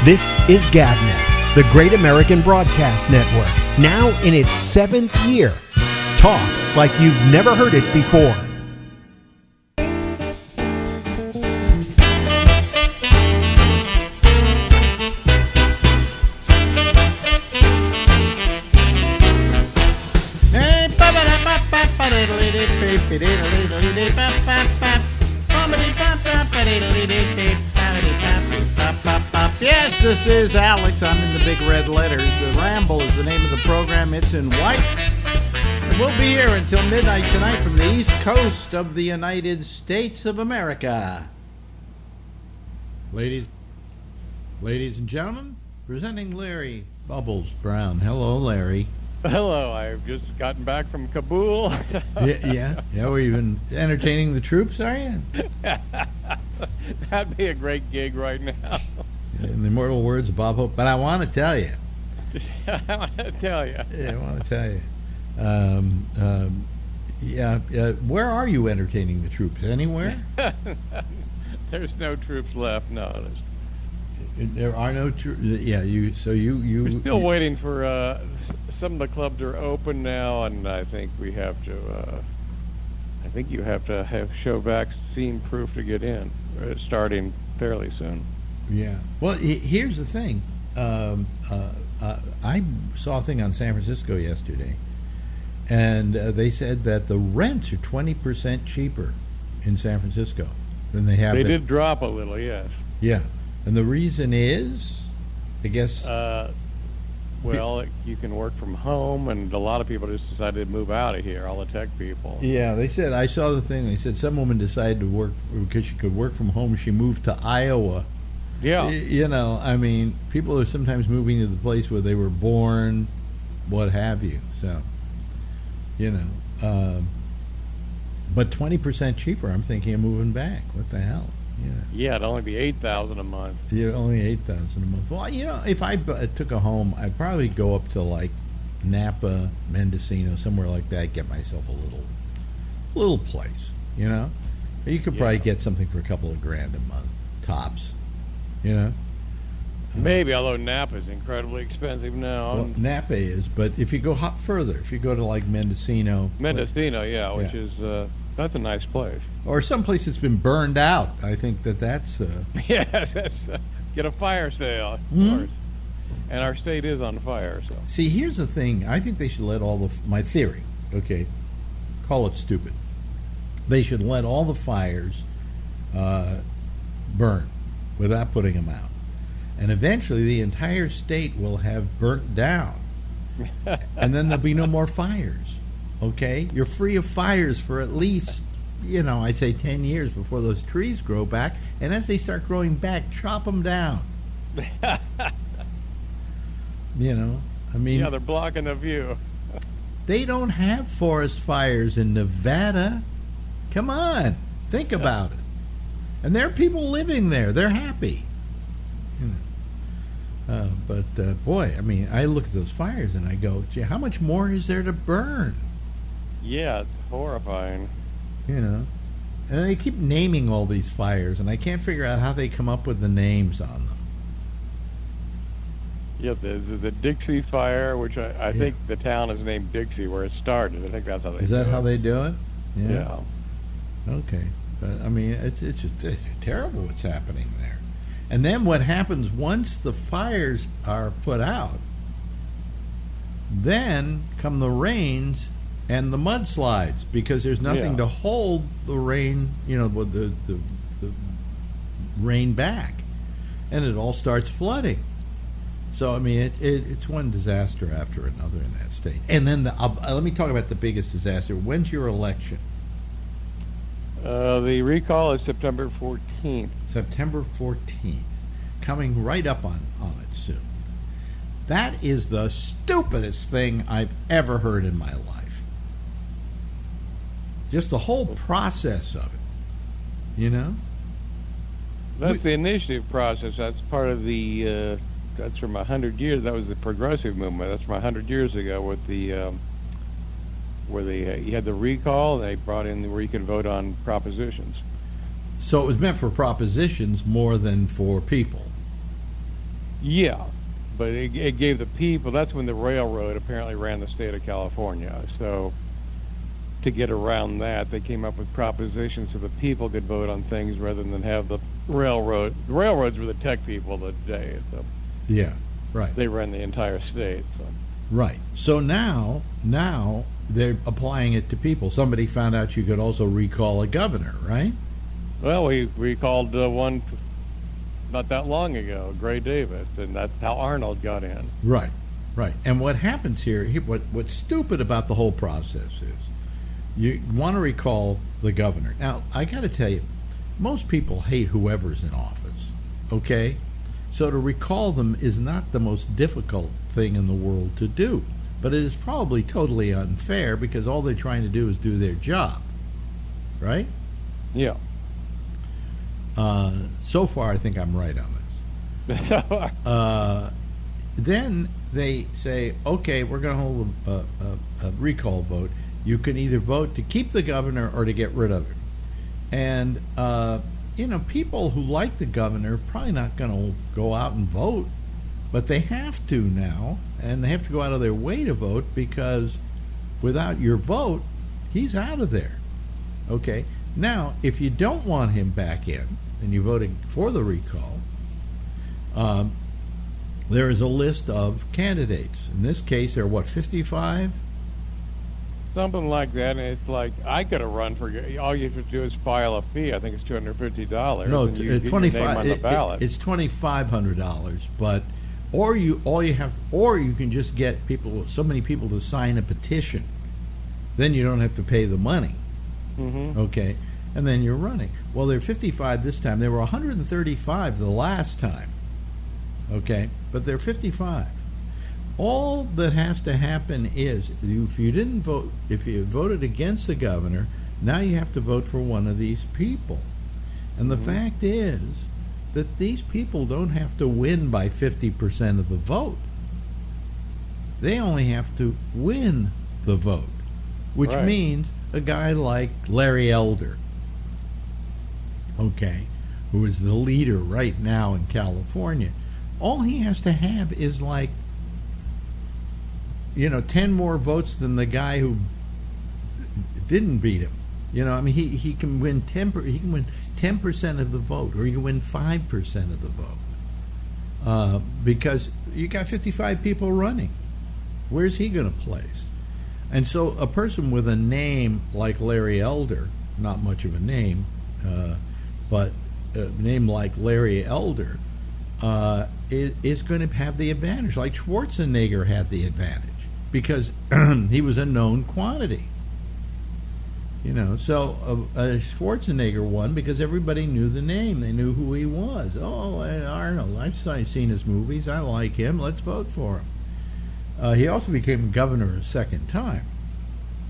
This is GabNet, the Great American Broadcast Network, now in its 7th year. Talk like you've never heard it before. Yes, this is Alex. I'm in the big red letters. The Ramble is the name of the program. It's in white. And we'll be here until midnight tonight from the East Coast of the United States of America. Ladies and gentlemen, presenting Larry Bubbles Brown. Hello, Larry. Hello, I've just gotten back from Kabul. Yeah. We're even entertaining the troops, are you? That'd be a great gig right now. In the immortal words of Bob Hope. But I want to tell you. I want to tell you. Yeah, I want to tell you. Where are you entertaining the troops? Anywhere? There's no troops left. No, there are no troops. Yeah, We're still waiting for. Some of the clubs are open now, and I think we have to. I think you have to have show vaccine proof to get in, starting fairly soon. Yeah. Well, here's the thing. I saw a thing on San Francisco yesterday, and they said that the rents are 20% cheaper in San Francisco than they have. They did drop a little, yes. Yeah, and the reason is, I guess. Well, you can work from home, and a lot of people just decided to move out of here, all the tech people. Yeah, they said, I saw the thing, they said some woman decided to work, because she could work from home, she moved to Iowa. Yeah. You know, I mean, people are sometimes moving to the place where they were born, what have you, so, you know. But 20% cheaper, I'm thinking of moving back. What the hell? Yeah, it'd only be $8,000 a month. Yeah, only $8,000 a month. Well, you know, if I took a home, I'd probably go up to like Napa, Mendocino, somewhere like that. Get myself a little place. You know, you could probably get something for a couple of grand a month, tops. You know, maybe. Although Napa is incredibly expensive now. Well, Napa is, but if you go hop further, if you go to like Mendocino, which is that's a nice place. Or some place that's been burned out. I think that's... get a fire sale, of course. And our state is on fire. So see, here's the thing. I think they should let my theory, okay, call it stupid. They should let all the fires burn without putting them out. And eventually the entire state will have burnt down. And then there'll be no more fires, okay? You're free of fires for at least... I'd say 10 years before those trees grow back. And as they start growing back, chop them down. I mean... Yeah, they're blocking the view. They don't have forest fires in Nevada. Come on. Think about it. And there are people living there. They're happy. Boy, I mean, I look at those fires and I go, gee, how much more is there to burn? Yeah, it's horrifying. And they keep naming all these fires, and I can't figure out how they come up with the names on them. Yeah, the Dixie Fire, which I think the town is named Dixie where it started. I think that's how they do it. Is that how they do it? Yeah. Okay. But, I mean, it's just terrible what's happening there. And then what happens once the fires are put out, then come the rains and the mudslides, because there's nothing to hold the rain, the rain back, and it all starts flooding. So I mean, it's one disaster after another in that state. And then let me talk about the biggest disaster. When's your election? The recall is September 14th. September 14th, coming right up on it soon. That is the stupidest thing I've ever heard in my life. Just the whole process of it, That's the initiative process. That's part of the. That's from 100 years. That was the progressive movement. That's from 100 years ago with the where you had the recall. They brought in where you could vote on propositions. So it was meant for propositions more than for people. Yeah, but it gave the people. That's when the railroad apparently ran the state of California. So to get around that, they came up with propositions so the people could vote on things rather than have the railroad. The railroads were the tech people of the day. So Yeah, right. they ran the entire state. So. Right. So now they're applying it to people. Somebody found out you could also recall a governor, right? Well, we called one not that long ago, Gray Davis, and that's how Arnold got in. Right, right. And what happens here, what's stupid about the whole process is you want to recall the governor. Now, I got to tell you, most people hate whoever's in office, okay? So to recall them is not the most difficult thing in the world to do. But it is probably totally unfair because all they're trying to do is do their job, right? Yeah. So far, I think I'm right on this. Then they say, okay, we're going to hold a recall vote. You can either vote to keep the governor or to get rid of him. And, people who like the governor are probably not going to go out and vote, but they have to now, and they have to go out of their way to vote because without your vote, he's out of there. Okay? Now, if you don't want him back in, and you're voting for the recall, there is a list of candidates. In this case, there are, 55? Something like that, and it's like, I could have run for, all you have to do is file a fee. I think it's $250. No, and you get your name on the ballot. It's $2,500, but or you can just get so many people to sign a petition. Then you don't have to pay the money. Mm-hmm. Okay, and then you're running. Well, there are 55 this time. There were 135 the last time. Okay, but there are 55. All that has to happen is if you voted against the governor, now you have to vote for one of these people. And the fact is that these people don't have to win by 50% of the vote. They only have to win the vote, which Right. means a guy like Larry Elder, okay, who is the leader right now in California, all he has to have is 10 more votes than the guy who didn't beat him. He can win 10% of the vote, or he can win 5% of the vote, because you got 55 people running. Where's he going to place? And so a person with a name like Larry Elder, not much of a name, but a name like Larry Elder, is going to have the advantage, like Schwarzenegger had the advantage, because he was a known quantity. So Schwarzenegger won because everybody knew the name. They knew who he was. Oh, Arnold, I've seen his movies. I like him. Let's vote for him. He also became governor a second time.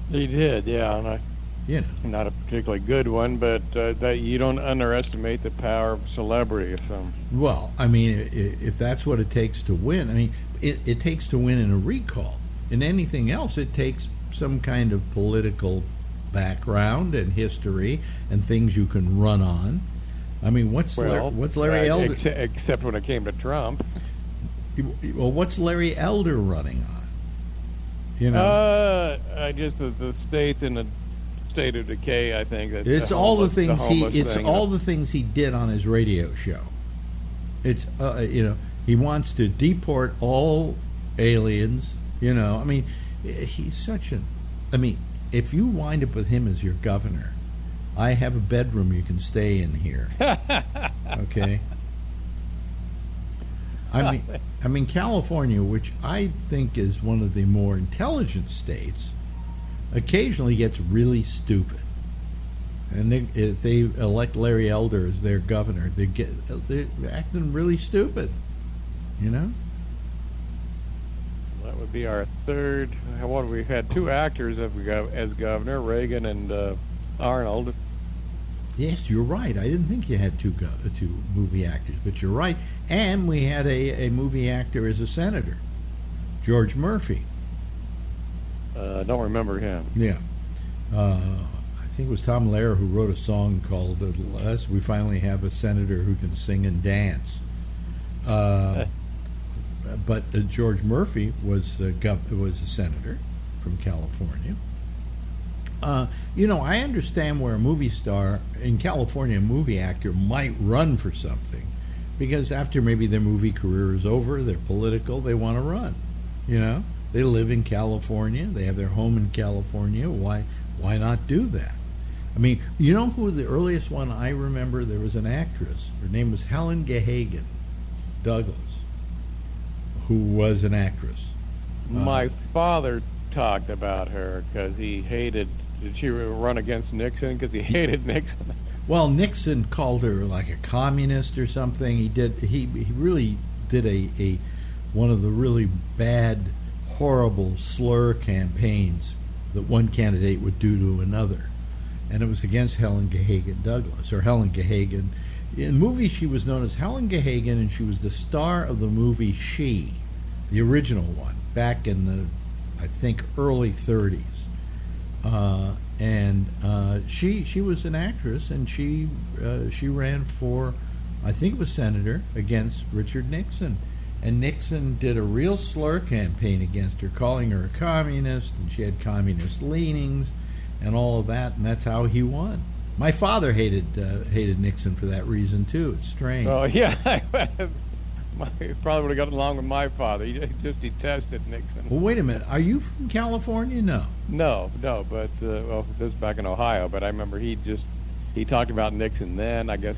He did, yeah. And not a particularly good one, but that you don't underestimate the power of celebrity. So. Well, if that's what it takes to win, it takes to win in a recall. In anything else, it takes some kind of political background and history and things you can run on. What's Larry Elder? Except when it came to Trump. Well, what's Larry Elder running on? I guess the state in a state of decay. I think it's all the things he did on his radio show. It's he wants to deport all aliens. He's such if you wind up with him as your governor, I have a bedroom you can stay in here. Okay. California, which I think is one of the more intelligent states, occasionally gets really stupid. And if they elect Larry Elder as their governor, they're acting really stupid. That would be our third. We've had two actors as governor, Reagan and Arnold. Yes, you're right. I didn't think you had two movie actors, but you're right. And we had a movie actor as a senator, George Murphy. Don't remember him. Yeah. I think it was Tom Lehrer who wrote a song called "We Finally Have a Senator Who Can Sing and Dance." George Murphy was a senator from California. I understand where a movie star in California, a movie actor, might run for something because after maybe their movie career is over, they're political, they want to run. They live in California, they have their home in California. Why not do that? I mean, you know who the earliest one I remember? There was an actress. Her name was Helen Gahagan Douglas, who was an actress. My father talked about her because he hated. Did she run against Nixon because he hated Nixon? Well, Nixon called her like a communist or something. He really did a one of the really bad, horrible slur campaigns that one candidate would do to another, and it was against Helen Gahagan Douglas, or Helen Gahagan. In movies, she was known as Helen Gahagan, and she was the star of the movie She, the original one, back in the, I think, early 30s. She was an actress, and she ran for, I think it was senator, against Richard Nixon. And Nixon did a real slur campaign against her, calling her a communist, and she had communist leanings and all of that, and that's how he won. My father hated Nixon for that reason, too. It's strange. Oh, yeah. He probably would have gotten along with my father. He just detested Nixon. Well, wait a minute. Are you from California? No. No, but, this is back in Ohio, but I remember he talked about Nixon then. I guess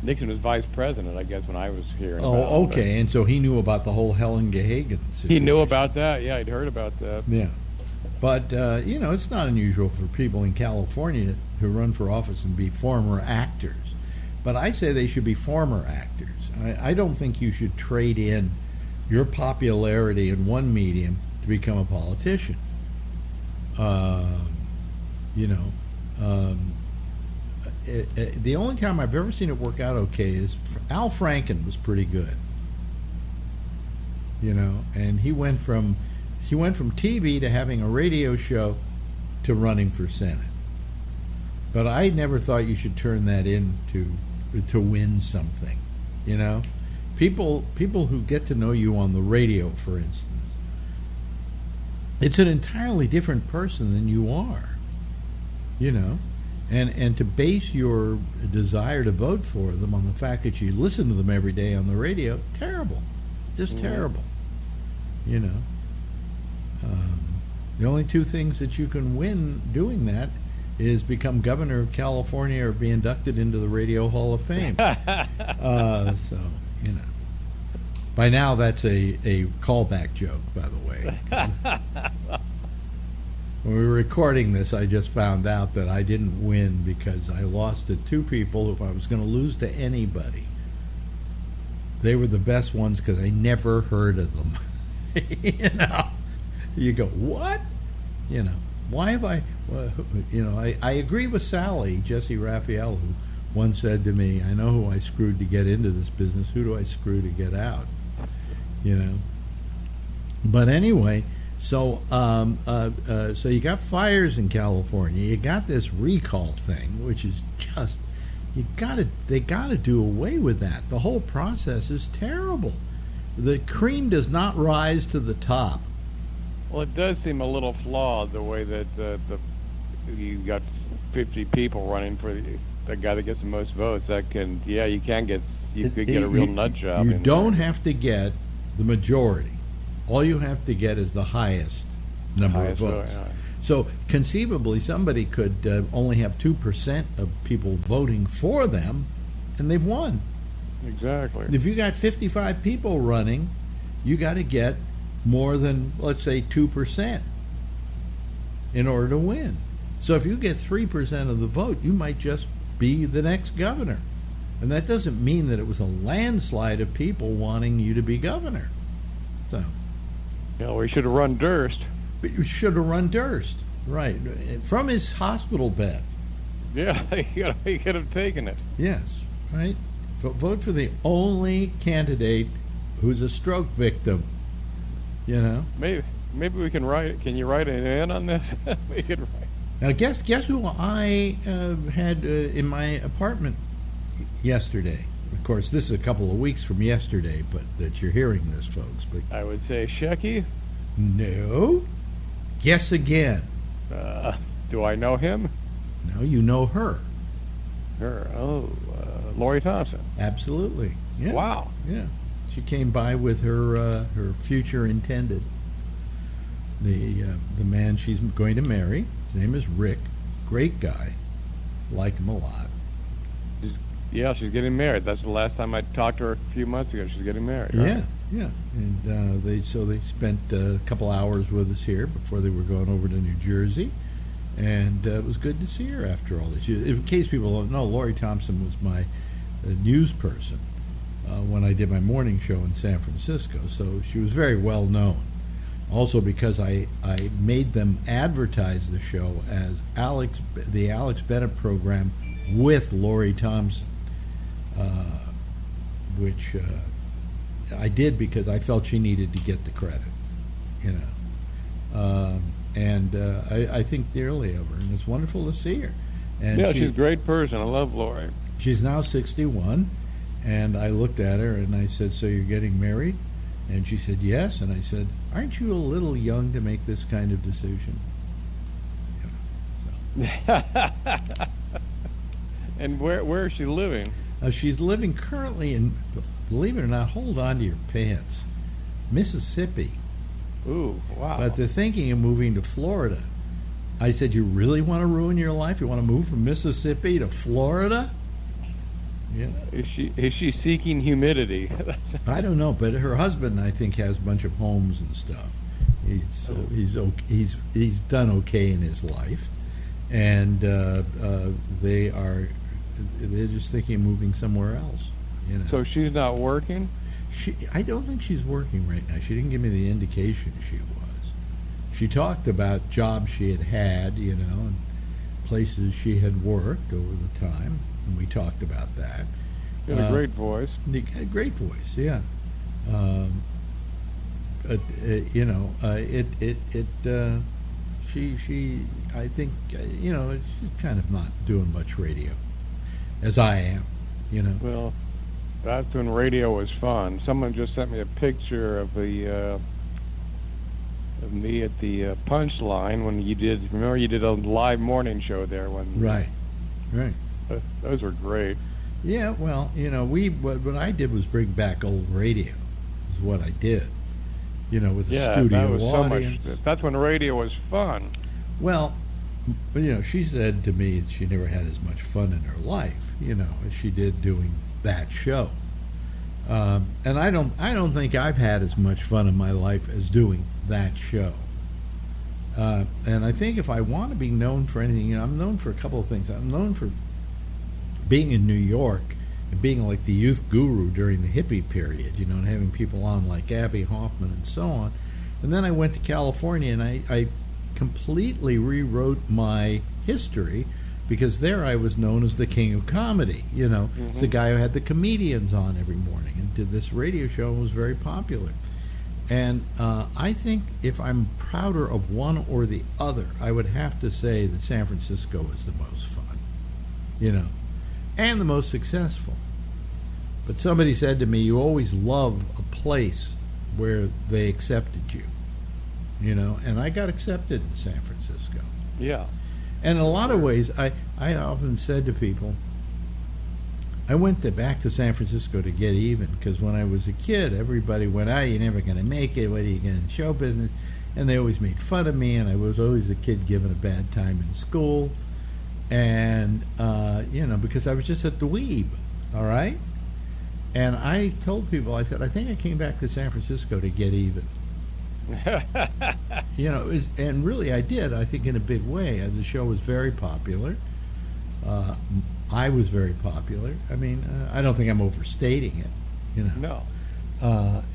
Nixon was vice president, I guess, when I was hearing about it. Oh, okay. And so he knew about the whole Helen Gahagan situation. He knew about that. Yeah, he'd heard about that. Yeah. But, it's not unusual for people in California who run for office and be former actors. But I say they should be former actors. I don't think you should trade in your popularity in one medium to become a politician. The only time I've ever seen it work out okay is Al Franken was pretty good. And he went from TV to having a radio show to running for Senate. But I never thought you should turn that into to win something. People who get to know you on the radio, for instance, it's an entirely different person than you are. And to base your desire to vote for them on the fact that you listen to them every day on the radio, terrible, just terrible. The only two things that you can win doing that is become governor of California or be inducted into the Radio Hall of Fame. By now that's a callback joke, by the way. When we were recording this, I just found out that I didn't win because I lost to two people who I was going to lose to anybody. They were the best ones because I never heard of them. You go, what? Why have I? I agree with Sally, Jesse Raphael, who once said to me, "I know who I screwed to get into this business. Who do I screw to get out?" But anyway, so you got fires in California. You got this recall thing, which is just they gotta do away with that. The whole process is terrible. The cream does not rise to the top. Well, it does seem a little flawed the way that you got 50 people running for the guy that gets the most votes. You could get a real nut job. You don't have to get the majority. All you have to get is the highest number of votes. So conceivably, somebody could only have 2% of people voting for them, and they've won. Exactly. If you got 55 people running, you got to get more than, let's say, 2% in order to win. So if you get 3% of the vote, you might just be the next governor. And that doesn't mean that it was a landslide of people wanting you to be governor. So, we should have run Durst. You should have run Durst, right, from his hospital bed. Yeah, he could have taken it. Yes, right. Vote for the only candidate who's a stroke victim. Maybe we can write. Can you write an in on this? We could write. Now guess who I had in my apartment yesterday. Of course, this is a couple of weeks from yesterday, but that you're hearing this, folks. But I would say Shecky. no. Guess again. Do I know him? No, you know her. Her. Oh, Lori Thompson. Absolutely. Yeah. Wow. Yeah. She came by with her future intended. The man she's going to marry. His name is Rick. Great guy. Like him a lot. She's getting married. That's the last time I talked to her a few months ago. She's getting married. Right? Yeah. And they spent a couple hours with us here before they were going over to New Jersey, and it was good to see her after all this. In case people don't know, Lori Thompson was my news person when I did my morning show in San Francisco, so she was very well known. Also because I made them advertise the show as the Alex Bennett program with Lori Thompson, which I did because I felt she needed to get the credit, and I think dearly of her, and it's wonderful to see her. And she's a great person. I love Lori. She's now 61, and I looked at her and I said, "So you're getting married?" And she said, "Yes." And I said, "Aren't you a little young to make this kind of decision?" And where is she living? She's living currently in, believe it or not, hold on to your pants, Mississippi. Ooh, wow. But they're thinking of moving to Florida. I said, "You really want to ruin your life? You want to move from Mississippi to Florida?" Yeah. Is she seeking humidity? I don't know, but her husband, I think, has a bunch of homes and stuff. He's done okay in his life, and they're just thinking of moving somewhere else. So she's not working? I don't think she's working right now. She didn't give me the indication she was. She talked about jobs she had, and places she had worked over the time, and we talked about that. She had a great voice. Great voice, yeah. She I think she's kind of not doing much radio, as I am, Well, that's when radio was fun. Someone just sent me a picture of of me at the Punchline when you did. Remember, you did a live morning show there when. Right. Those were great. Yeah, well, what I did was bring back old radio. Is what I did. With a studio audience. That's when radio was fun. Well, she said to me that she never had as much fun in her life, as she did doing that show. And I don't think I've had as much fun in my life as doing that show. And I think if I want to be known for anything, I'm known for a couple of things. I'm known for being in New York and being like the youth guru during the hippie period, and having people on like Abby Hoffman and so on. And then I went to California and I completely rewrote my history, because there I was known as the king of comedy. It's the guy who had the comedians on every morning and did this radio show and was very popular. And I think if I'm prouder of one or the other, I would have to say that San Francisco was the most fun, and the most successful. But somebody said to me, "You always love a place where they accepted you," and I got accepted in San Francisco. Yeah. And in a lot of ways, I often said to people, I went back to San Francisco to get even, because when I was a kid, everybody went, "You're never going to make it. What are you going to show business?" And they always made fun of me, and I was always a kid given a bad time in school. And, because I was just a dweeb, all right? And I told people, I said, I think I came back to San Francisco to get even. And really I did, I think, in a big way. The show was very popular. I was very popular. I mean, I don't think I'm overstating it, No.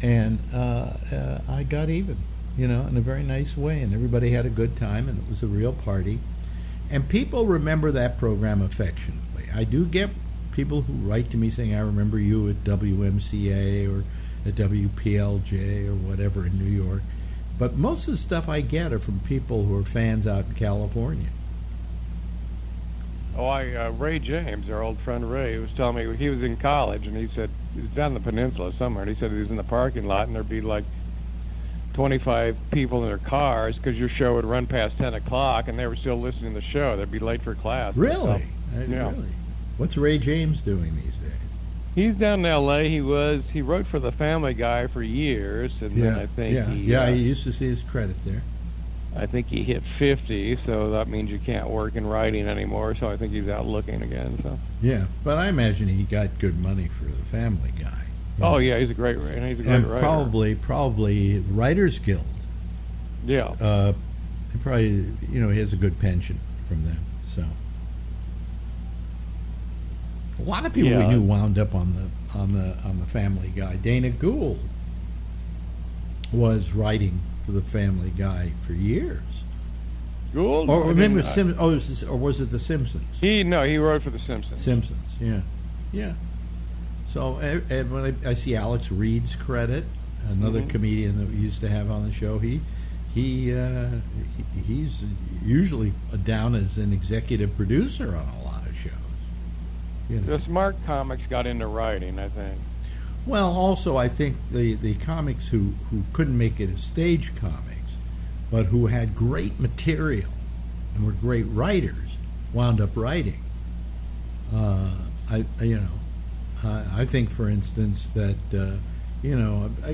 And I got even, in a very nice way, and everybody had a good time, and it was a real party. And people remember that program affectionately. I do get people who write to me saying, "I remember you at WMCA or at WPLJ or whatever in New York." But most of the stuff I get are from people who are fans out in California. Ray James, our old friend Ray, was telling me he was in college, and he said he was down the peninsula somewhere, and he said he was in the parking lot, and there'd be like 25 people in their cars because your show would run past 10 o'clock, and they were still listening to the show. They'd be late for class. Really? Yeah. Really? What's Ray James doing these days? He's down in L.A. He wrote for the Family Guy for years, and then I think he used to see his credit there. I think he hit 50, so that means you can't work in writing anymore. So I think he's out looking again. So yeah, but I imagine he got good money for the Family Guy. Oh yeah, he's a great writer. Probably Writers Guild. Yeah. He probably he has a good pension from them. So a lot of people we knew wound up on the Family Guy. Dana Gould was writing for the Family Guy for years. Gould? Or remember or was it the Simpsons? He wrote for the Simpsons. Simpsons, yeah. So and when I see Alex Reed's credit, another comedian that we used to have on the show, he's usually down as an executive producer on a lot of shows. The smart comics got into writing, I think. Well, also I think the comics who couldn't make it as stage comics, but who had great material and were great writers, wound up writing. I think, for instance, that a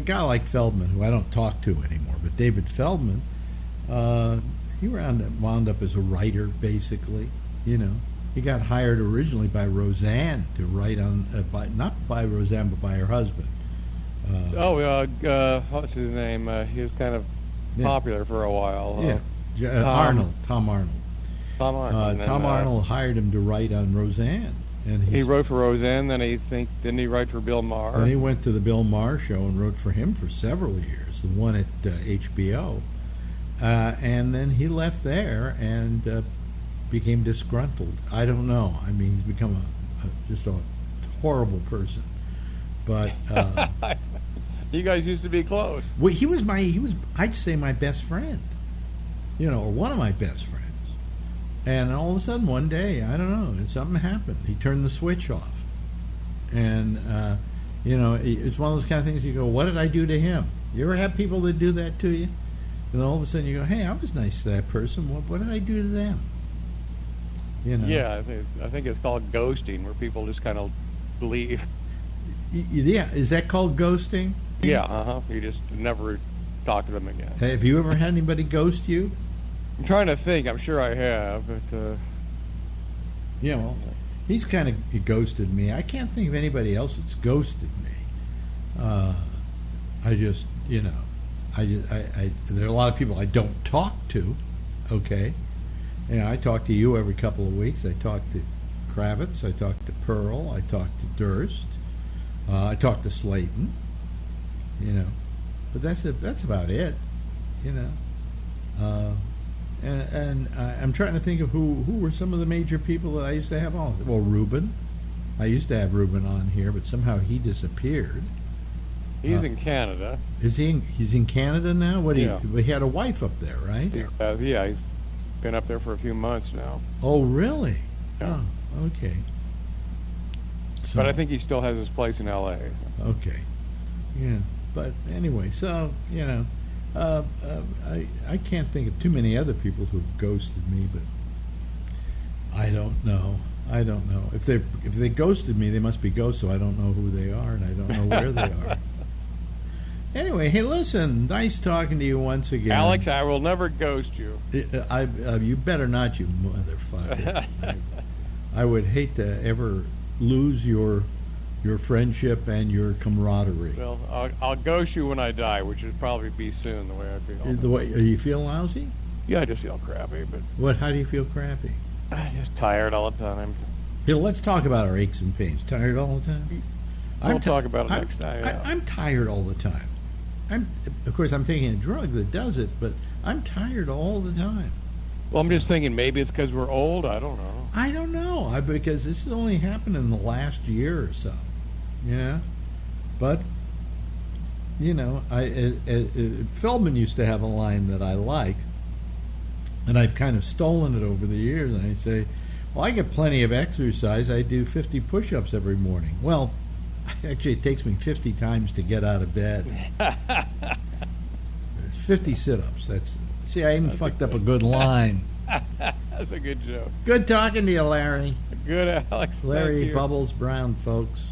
guy like Feldman, who I don't talk to anymore, but David Feldman, he wound up as a writer, basically. He got hired originally by Roseanne to write on, not by Roseanne, but by her husband. What's his name? He was kind of popular for a while. Tom Arnold. Tom Arnold hired him to write on Roseanne. And he wrote for Roseanne, didn't he write for Bill Maher? Then he went to the Bill Maher show and wrote for him for several years, the one at HBO. And then he left there and became disgruntled. I don't know. I mean, he's become just a horrible person. But you guys used to be close. Well, he was I'd say my best friend, or one of my best friends. And all of a sudden, one day, I don't know, something happened. He turned the switch off. And, it's one of those kind of things you go, what did I do to him? You ever have people that do that to you? And all of a sudden you go, hey, I was nice to that person. What did I do to them? Yeah, I think it's called ghosting, where people just kind of leave. Yeah, is that called ghosting? Yeah, You just never talk to them again. Hey, have you ever had anybody ghost you? I'm trying to think. I'm sure I have, but... well, he's kind of ghosted me. I can't think of anybody else that's ghosted me. I just, there are a lot of people I don't talk to, okay? I talk to you every couple of weeks. I talk to Kravitz. I talk to Pearl. I talk to Durst. I talk to Slayton. But that's about it. And I'm trying to think of who were some of the major people that I used to have on. Well, Ruben. I used to have Ruben on here, but somehow he disappeared. He's in Canada. Is he? He's in Canada now. He had a wife up there, right? He's been up there for a few months now. Oh, really? Yeah. Oh, okay. So, but I think he still has his place in L.A. Okay. Yeah. But anyway, so I can't think of too many other people who have ghosted me, but I don't know. If they ghosted me, they must be ghosts, so I don't know who they are, and I don't know where they are. Anyway, hey, listen, nice talking to you once again. Alex, I will never ghost you. You better not, you motherfucker. I would hate to ever lose your friendship and your camaraderie. Well, I'll ghost you when I die, which would probably be soon, the way I feel. The way you feel lousy? Yeah, I just feel crappy. But how do you feel crappy? I'm just tired all the time. Hey, let's talk about our aches and pains. Tired all the time? We'll talk about it next time. Yeah. I'm tired all the time. Of course, I'm taking a drug that does it, but I'm tired all the time. Well, I'm just thinking maybe it's because we're old. I don't know. I don't know. Because this has only happened in the last year or so. Yeah. But, Feldman used to have a line that I like, and I've kind of stolen it over the years, and I say, Well, I get plenty of exercise. I do 50 push-ups every morning. Well, actually, it takes me 50 times to get out of bed. 50 sit-ups. See, I even fucked up a good line. That's a good joke. Good talking to you, Larry. Good, Alex. Larry Thank you. Bubbles Brown, folks.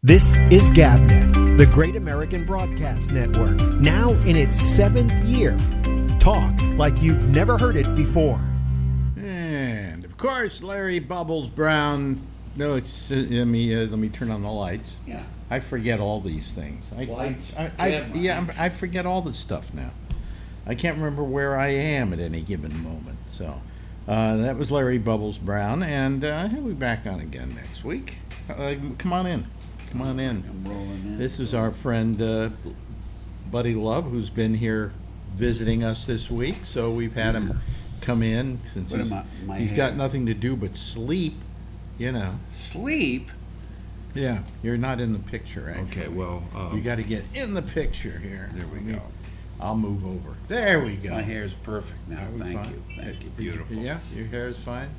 This is GabNet, the Great American Broadcast Network, now in its 7th year. Talk like you've never heard it before. And of course, Larry Bubbles Brown. No, it's let me turn on the lights. Yeah. I forget all these things. Lights, Yeah, I forget all this stuff now. I can't remember where I am at any given moment. So that was Larry Bubbles Brown, and he'll be back on again next week. Come on in. Come on in. I'm rolling in. This is our friend Buddy Love, who's been here visiting us this week. So we've had him come in since What am I- he's got nothing to do but sleep. You know. Sleep? Yeah, you're not in the picture, actually. Okay, well, You got to get in the picture here. there we go. I'll move over. There we go. My hair's perfect now. Are we Thank fine? you. Thank you. Did Beautiful. Yeah, your hair is fine?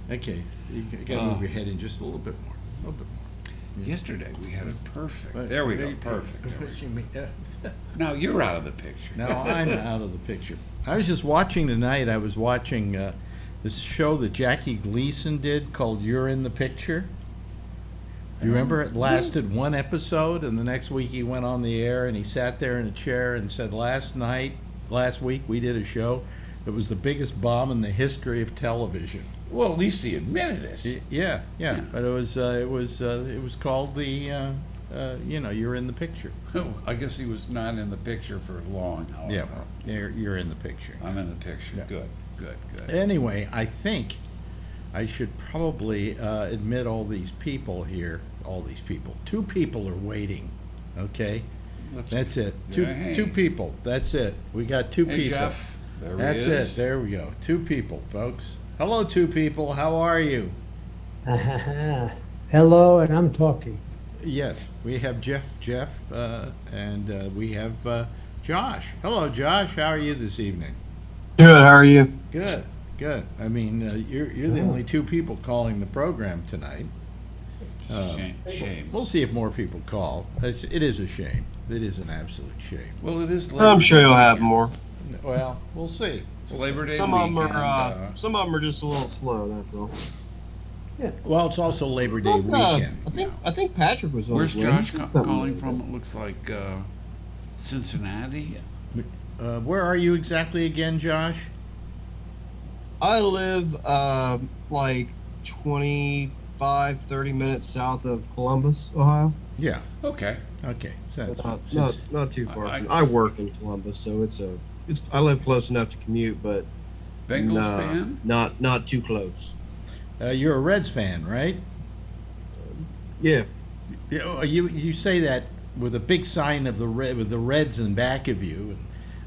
Okay, you got to move your head in just a little bit more. A little bit more. Yesterday we had it perfect. But- There we go. Perfect. There we What go. you mean? Now you're out of the picture. No, I'm out of the picture. I was just watching tonight. I was watching this show that Jackie Gleason did called "You're in the Picture." You remember it lasted one episode, and the next week he went on the air and he sat there in a chair and said, last week we did a show that was the biggest bomb in the history of television. Well, at least he admitted it. Yeah. But it was called the You're in the Picture. I guess he was not in the picture for long. Yeah, However. you're in the picture. I'm in the picture. Yeah. Good. Anyway, I think I should probably admit all these people here. All these people. 2 people are waiting. Okay, that's it. Hey. Two people. That's it. We got 2 Hey, people. Jeff. There That's he is. it. There we go. 2 people, folks. Hello, 2 people. How are you? Hello, and I'm talking. Yes, we have Jeff, and we have Josh. Hello, Josh. How are you this evening? Good. How are you? Good. I mean, you're the only 2 people calling the program tonight. Shame. We'll see if more people call. It is a shame. It is an absolute shame. Well, it is. I'm sure you'll have weekend. more. Well, we'll see. It's Labor Day Some of weekend. them are. Some of them are just a little slow. That's all. Well, it's also Labor Day weekend. I think Patrick was on. Where's his way. Josh He said calling something from? like It looks like Cincinnati. Where are you exactly again, Josh? that. I live like 25, 30 minutes south of Columbus, Ohio. Yeah. Okay. Okay. So that's Not too far. I- I work in Columbus, so I live close enough to commute, but Bengals fan? not too close. you're a Reds fan, right? Yeah. You say that with a big sign of with the Reds in back of you, and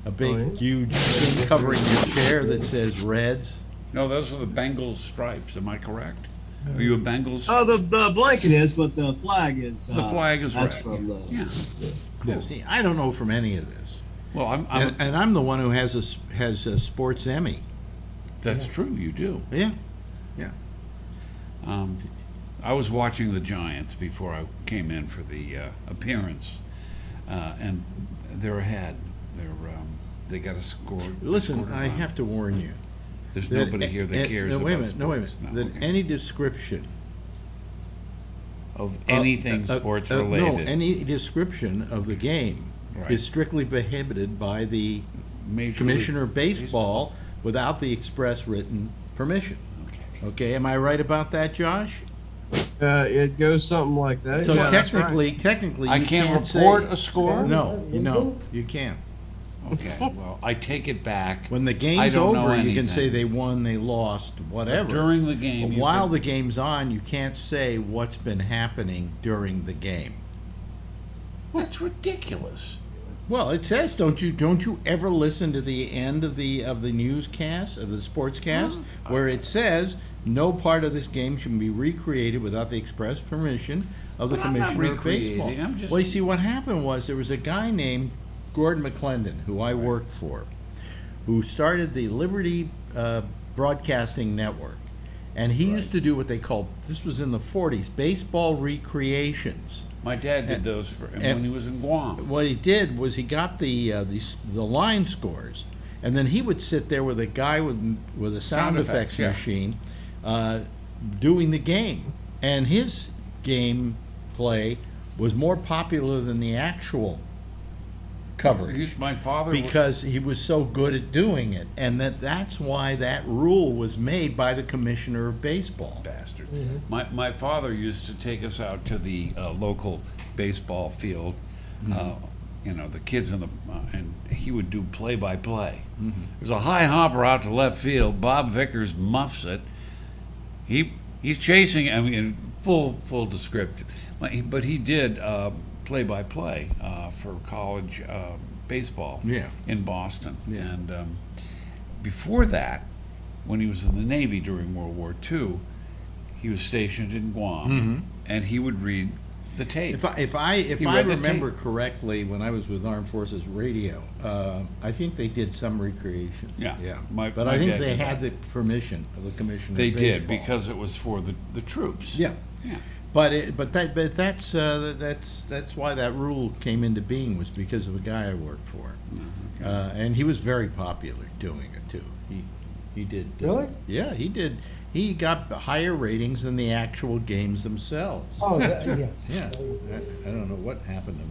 a big Oh, yeah? huge thing covering your chair that says Reds. No, those are the Bengals stripes. Am I correct? Are you a Bengals? Oh, the blanket is, but the flag is. The flag is that's red. from Yeah. Yeah. See, I don't know from any of this, Well, and I'm the one who has a sports Emmy. that's true. You do. Yeah. I was watching the Giants before I came in for the appearance, and they're ahead. They got a score. Listen, I have to warn you. There's nobody here that cares no, about wait a minute. sports. That okay. any description of anything sports related. No, any description of the game Right. is strictly prohibited by the Major Commissioner of League Baseball without the express written permission. Okay. Okay, am I right about that, Josh? It goes something like that. So Yeah, that's right. technically, I you can't say- report a score? No, you can't. Okay. Well, I take it back. When the I game's don't know over, you can say anything. they won, they lost, whatever. But during the game, But you while can- the game's on, you can't say what's been happening during the game. That's ridiculous. Well, it says, don't you ever listen to the end of the newscast, of the sportscast, where it says no part of this game should be recreated without the express permission of the But I'm not Commissioner of Baseball. recreating, I'm just- Well, you see, what happened was there was a guy named Gordon McClendon, who I worked for, who started the Liberty Broadcasting Network. And he used to do what they called, this was in the 40s, baseball recreations. My dad did those for him when he was in Guam. What he did was he got the line scores, and then he would sit there with a guy with a sound effects machine doing the game. And his game play was more popular than the actual coverage. My father because he was so good at doing it, and that's why that rule was made by the commissioner of baseball. Bastard. My father used to take us out to the local baseball field. The kids in the and he would do play-by-play. There's a high hopper out to left field. Bob Vickers muffs it. He's chasing. I mean, full descriptive, but he did play-by-play for college baseball in Boston. And before that, when he was in the Navy during World War II, he was stationed in Guam, and he would read the tape. If I remember correctly, when I was with Armed Forces Radio, I think they did some recreations. Yeah. But I think they had the permission of the commissioner. They of baseball. did, because it was for the troops. Yeah. Yeah. But that's why that rule came into being, was because of a guy I worked for, and he was very popular doing it too. He did. Really? Yeah, he did. He got higher ratings than the actual games themselves. Oh, yes. Yeah. I don't know what happened to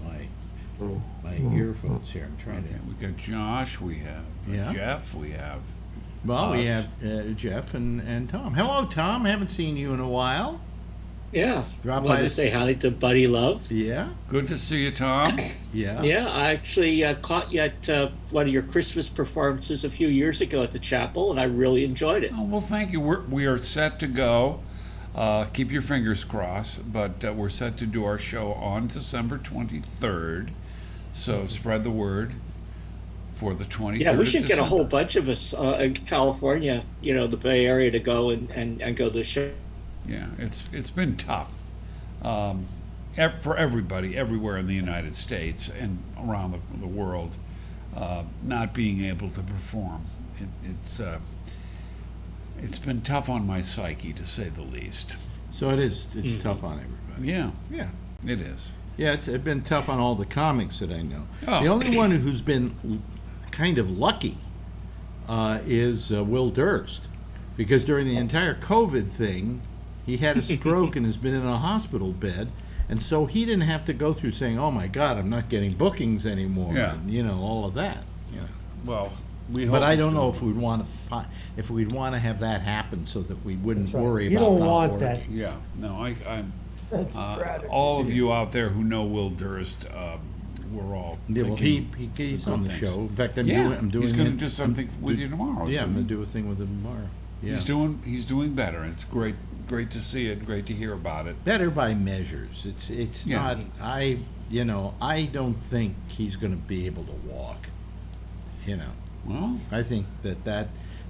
my earphones here. I'm trying to. We got Josh. We have Jeff. We have. Well, us. we have Jeff and Tom. Hello, Tom. Haven't seen you in a while. Yeah. Drop Wanted by to say howdy to Buddy Love. Yeah. Good to see you, Tom. Yeah. Yeah, I actually caught you at one of your Christmas performances a few years ago at the chapel, and I really enjoyed it. Oh, well, thank you. We are set to go. Keep your fingers crossed, but we're set to do our show on December 23rd. So spread the word for the 23rd. Yeah, we should of get a December. whole bunch of us in California, the Bay Area, to go and go to the show. Yeah, it's been tough for everybody, everywhere in the United States and around the world, not being able to perform. It's been tough on my psyche, to say the least. So it is. It's tough on everybody. Yeah, Yeah. it is. Yeah, it's been tough on all the comics that I know. Oh. The only one who's been kind of lucky is Will Durst, because during the entire COVID thing, he had a stroke and has been in a hospital bed, and so he didn't have to go through saying, "Oh my God, I'm not getting bookings anymore," Yeah. and all of that. Well, we hope. But I it's don't know doing if we'd want to have that happen so that we wouldn't That's right. worry You about don't not want working. that. Yeah, no, I'm That's strategy. all of you out there who know Will Durst, we're all Yeah, well, thinking he's good on the things. show. In fact, I'm Yeah, doing he's going to it- do something with you tomorrow. Yeah, I'm isn't going he? to do a thing with him tomorrow. Yeah. He's doing better. It's great to see it. Great to hear about it. Better by measures. It's Yeah. not. I don't think he's going to be able to walk. Well, I think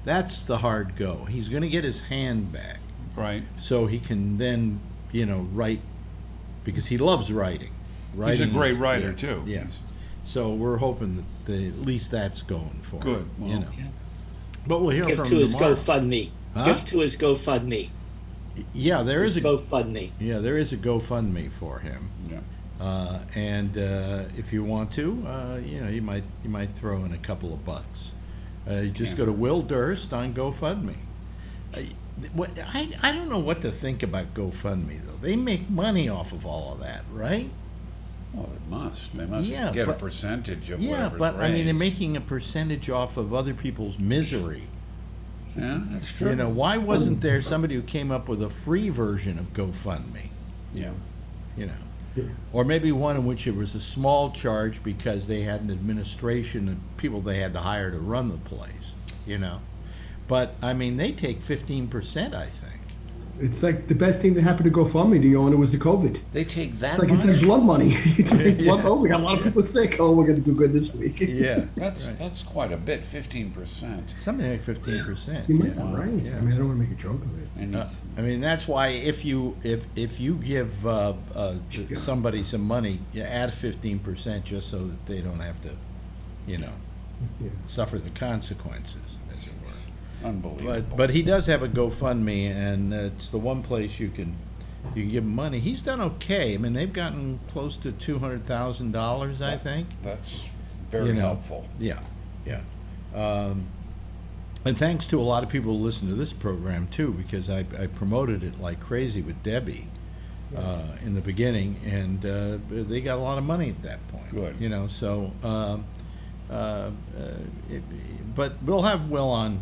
that's the hard go. He's going to get his hand back, right. so he can then write, because he loves writing. He's a Writing great is- writer yeah, too. Yeah. He's So we're hoping that at least that's going for good. him. Well, But we'll hear Give from to him his tomorrow. GoFundMe. Huh? Give to his GoFundMe. Yeah, there is His a GoFundMe. a GoFundMe for him. yeah. And if you want to, you might throw in a couple of bucks. Just Yeah. go to Will Durst on GoFundMe. I don't know what to think about GoFundMe though. They make money off of all of that, right? Well, it must. They must Yeah, get but- a percentage of Yeah, whatever's but I mean they're raised. making a percentage off of other people's misery. Yeah, that's true. Why wasn't there somebody who came up with a free version of GoFundMe? Yeah. Or maybe one in which it was a small charge because they had an administration and people they had to hire to run the place, But, I mean, they take 15%, I think. It's like the best thing that happened to GoFundMe, the owner, was the COVID. They take that It's like much. it's like blood money. It's like blood, Yeah. oh, we got a lot of people sick. Oh, we're going to do good this week. Yeah. That's quite a bit. 15%. Something like 15%. You Yeah. might be right. Yeah. I mean, I don't want to make a joke of it. And I mean, that's why if you give somebody some money, you add 15% just so that they don't have to, Yeah. suffer the consequences, as it were. Unbelievable. But he does have a GoFundMe, and it's the one place you can give him money. He's done okay. I mean, they've gotten close to $200,000, I think. That's very helpful. Yeah, yeah. And thanks to a lot of people who listen to this program too, because I promoted it like crazy with Debbie in the beginning, and they got a lot of money at that point. Good. So. But we'll have Will on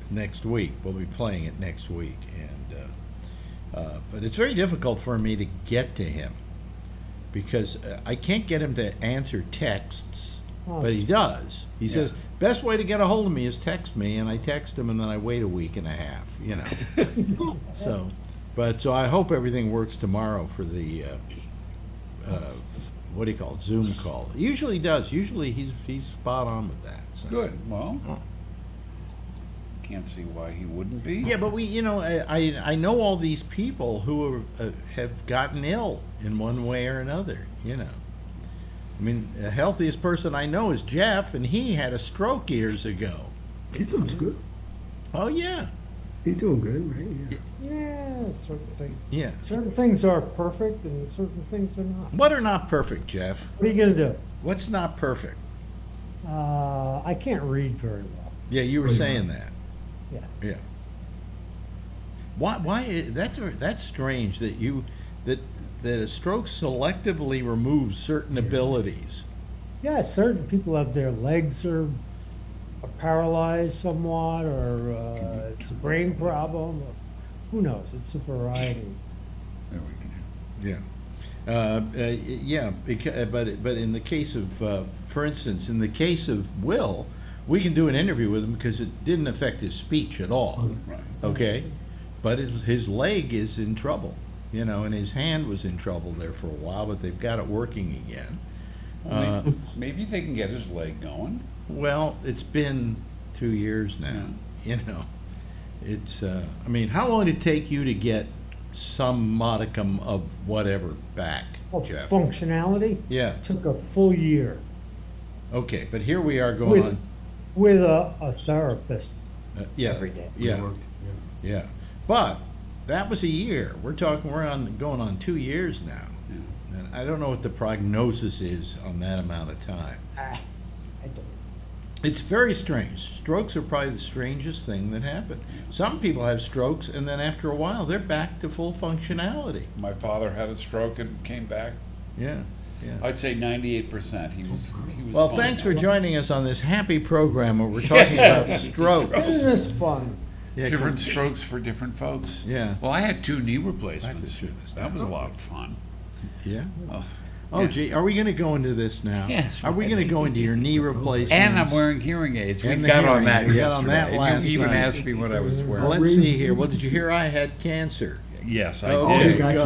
next week. We'll be playing it next week, and but it's very difficult for me to get to him because I can't get him to answer texts. But he does. He says, best way to get a hold of me is text me, and I text him, and then I wait a week and a half, So I hope everything works tomorrow for the, what do you call it, Zoom call. It usually does. Usually he's spot on with that. So. Good. Well, can't see why he wouldn't be. Yeah, but I know all these people who have gotten ill in one way or another, I mean, the healthiest person I know is Jeff, and he had a stroke years ago. He doing good. Oh, yeah. He's doing good, right? Yeah, certain things. Yeah. Certain things are perfect, and certain things are not. What are not perfect, Jeff? What are you gonna do? What's not perfect? I can't read very well. Yeah, you were saying that. Yeah. Yeah. Why? That's strange that that a stroke selectively removes certain abilities. Yeah, certain people have their legs are paralyzed somewhat, or it's a brain problem. Or who knows? It's a variety. There we go. Yeah. But in the case of, for instance, in the case of Will, we can do an interview with him because it didn't affect his speech at all. Right. Okay, but his leg is in trouble, and his hand was in trouble there for a while, but they've got it working again. Well, maybe they can get his leg going. Well, it's been 2 years now. It's. I mean, how long did it take you to get some modicum of whatever back, Jeff? Functionality Yeah. took a full year Okay, but here we are going on. with a therapist Yeah. every day. Yeah. Yeah. But that was a year. We're going on 2 years now. Yeah. And I don't know what the prognosis is on that amount of time. I don't. It's very strange. Strokes are probably the strangest thing that happened. Some people have strokes, and then after a while, they're back to full functionality. My father had a stroke and came back. Yeah. I'd say 98%. He was. Well, fine. thanks for joining us on this happy program where we're talking about strokes. Isn't this fun? Yeah, Different strokes for different folks. Yeah. Well, I had 2 knee replacements. I had to do this. That was a lot of fun. Yeah. Oh, Oh, yeah. gee, are we going to go into this now? Yes, Are we I going to think go into your knee replacements? And I'm wearing hearing aids. We And the got on hearing that aids. We yesterday. got on that last You even night. asked me what I was wearing. Well, let's see here. Well, did you hear I had cancer? Yes, I Okay, did. got you.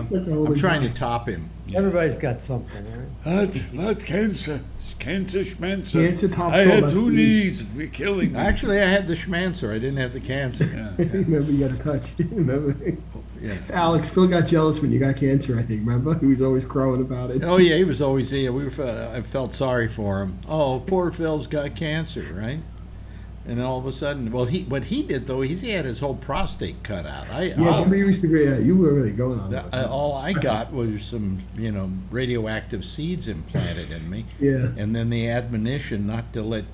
good. I'm trying to top him. Everybody's got something, right? That's cancer. Cancer schmancer. Cancer top I had left 2 knee. knees. You're killing me. Actually, I had the schmancer. I didn't have the cancer. Yeah. Remember, you got a touch. Remember? Yeah. Alex, Phil got jealous when you got cancer, I think. Remember? He was always crowing about it. Oh yeah, he was always. Yeah, I felt sorry for him. Oh, poor Phil's got cancer, right? And all of a sudden, what he did though, he had his whole prostate cut out. Yeah, you used to be, you were really going on about that. All I got was some, radioactive seeds implanted in me. Yeah. And then the admonition not to let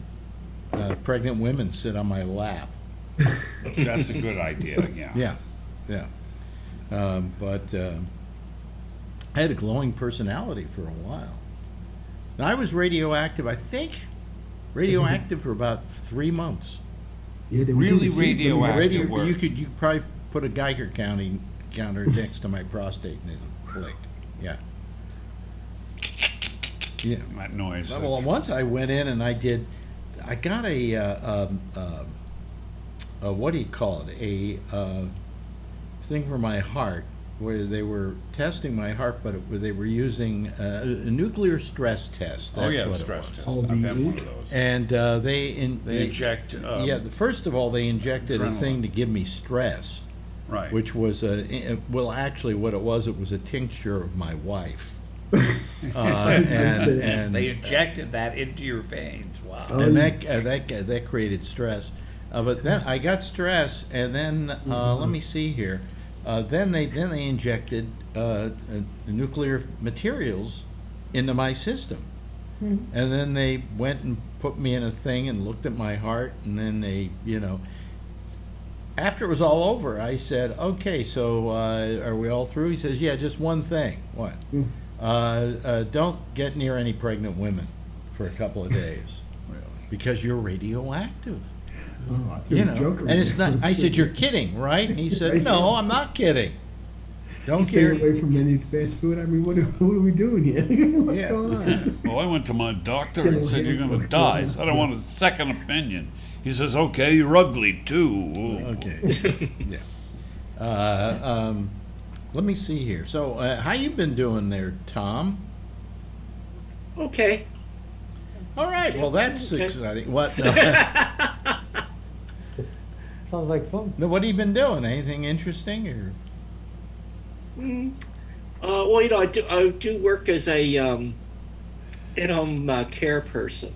pregnant women sit on my lap. That's a good idea, yeah. Yeah. But I had a glowing personality for a while. Now, I was radioactive, I think, for about 3 months. Yeah, they would Really do the seed- radioactive. work. You could probably put a Geiger counter next to my prostate and it'll click. Yeah. Yeah. That noise. Well, once I went in and I got a what do you call it? A thing for my heart where they were testing my heart, but they were using a nuclear stress test. That's Oh yeah, what stress it was. test. Oh, I've had really? one of those. And They inject. first of all, they injected a adrenaline. thing to give me stress, Right. which was actually what it was a tincture of my wife. And they injected that into your veins. Wow. Oh, and yeah. that created stress. But then I got stressed, and then let me see here. Then they injected nuclear materials into my system, and then they went and put me in a thing and looked at my heart, and then they, after it was all over, I said, "Okay, so are we all through?" He says, "Yeah, just one thing. What? Don't get near any pregnant women for a couple of days, because you're radioactive." Joker. And it's not. I said, "You're kidding, right?" And he said, "No, I'm not kidding. Don't Stay care." away from any fast food. I mean, what are we doing here? What's Yeah. going on? Well, I went to my doctor and said, "You're going to die." I said, "I want a second opinion." He says, "Okay, you're ugly too." Okay. Yeah. Let me see here. So, how you been doing there, Tom? Okay. All right. Well, that's Okay. exciting. What? No, Sounds like fun. no, what have you been doing? Anything interesting or? Well, I do work as a in-home care person.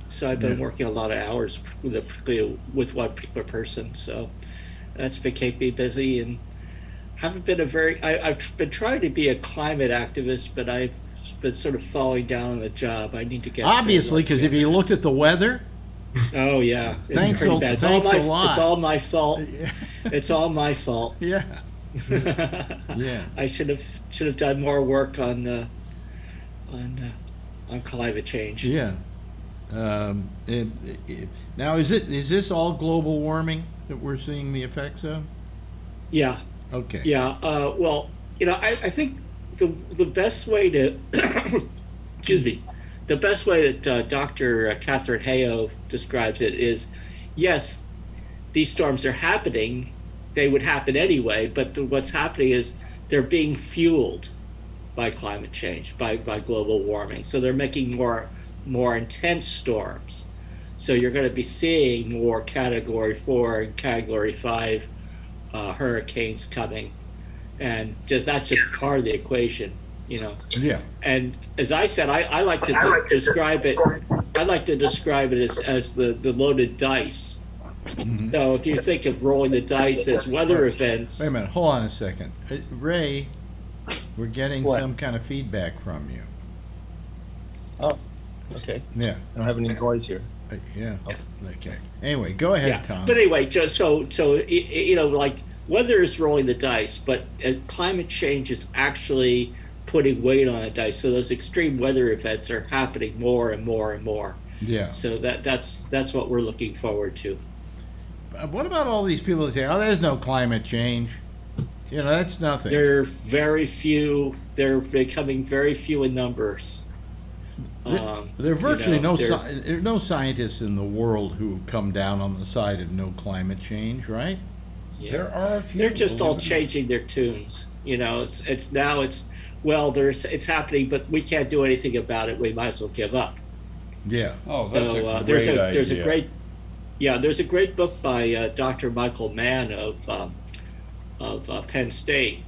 So I've been Yeah. working a lot of hours with one particular person. So that's been keeping me busy, and haven't been I've been trying to be a climate activist, but I've been sort of falling down on the job. I need to get Obviously, because if you looked at the weather, Oh yeah, it's Thanks pretty a- bad. It's thanks all a my, lot. It's all my fault. It's all my fault. yeah, yeah. I should have done more work on climate change. Yeah. Now, is this all global warming that we're seeing the effects of? Yeah, Okay. yeah. Well, I think the best way to excuse me, the best way that Dr. Catherine Hayo describes it is, yes, these storms are happening. They would happen anyway, but what's happening is they're being fueled by climate change, by global warming. So they're making more intense storms. So you're going to be seeing more Category 4 and Category 5 hurricanes coming, and that's just part of the equation, Yeah. And as I said, I like to describe it. I like to describe it as the loaded dice. So if you think of rolling the dice as weather events, Wait a minute. Hold on a second. Ray, we're getting What? some kind of feedback from you. Oh, okay. Yeah. I don't have any noise here. Yeah. Okay. Anyway, go ahead, yeah. Tom. But anyway, just so like weather is rolling the dice, but climate change is actually putting weight on the dice. So those extreme weather events are happening more and more and more. Yeah. So that's what we're looking forward to. What about all these people that say, "Oh, there's no climate change"? That's nothing. There are very few. They're becoming very few in numbers. There are virtually there there are no scientists in the world who come down on the side of no climate change, right? There are a few. They're just all believe it or not. changing their tunes. It's happening, but we can't do anything about it. We might as well give up. Yeah. Oh, that's So a great there's a idea. there's a great book by Dr. Michael Mann of Penn State,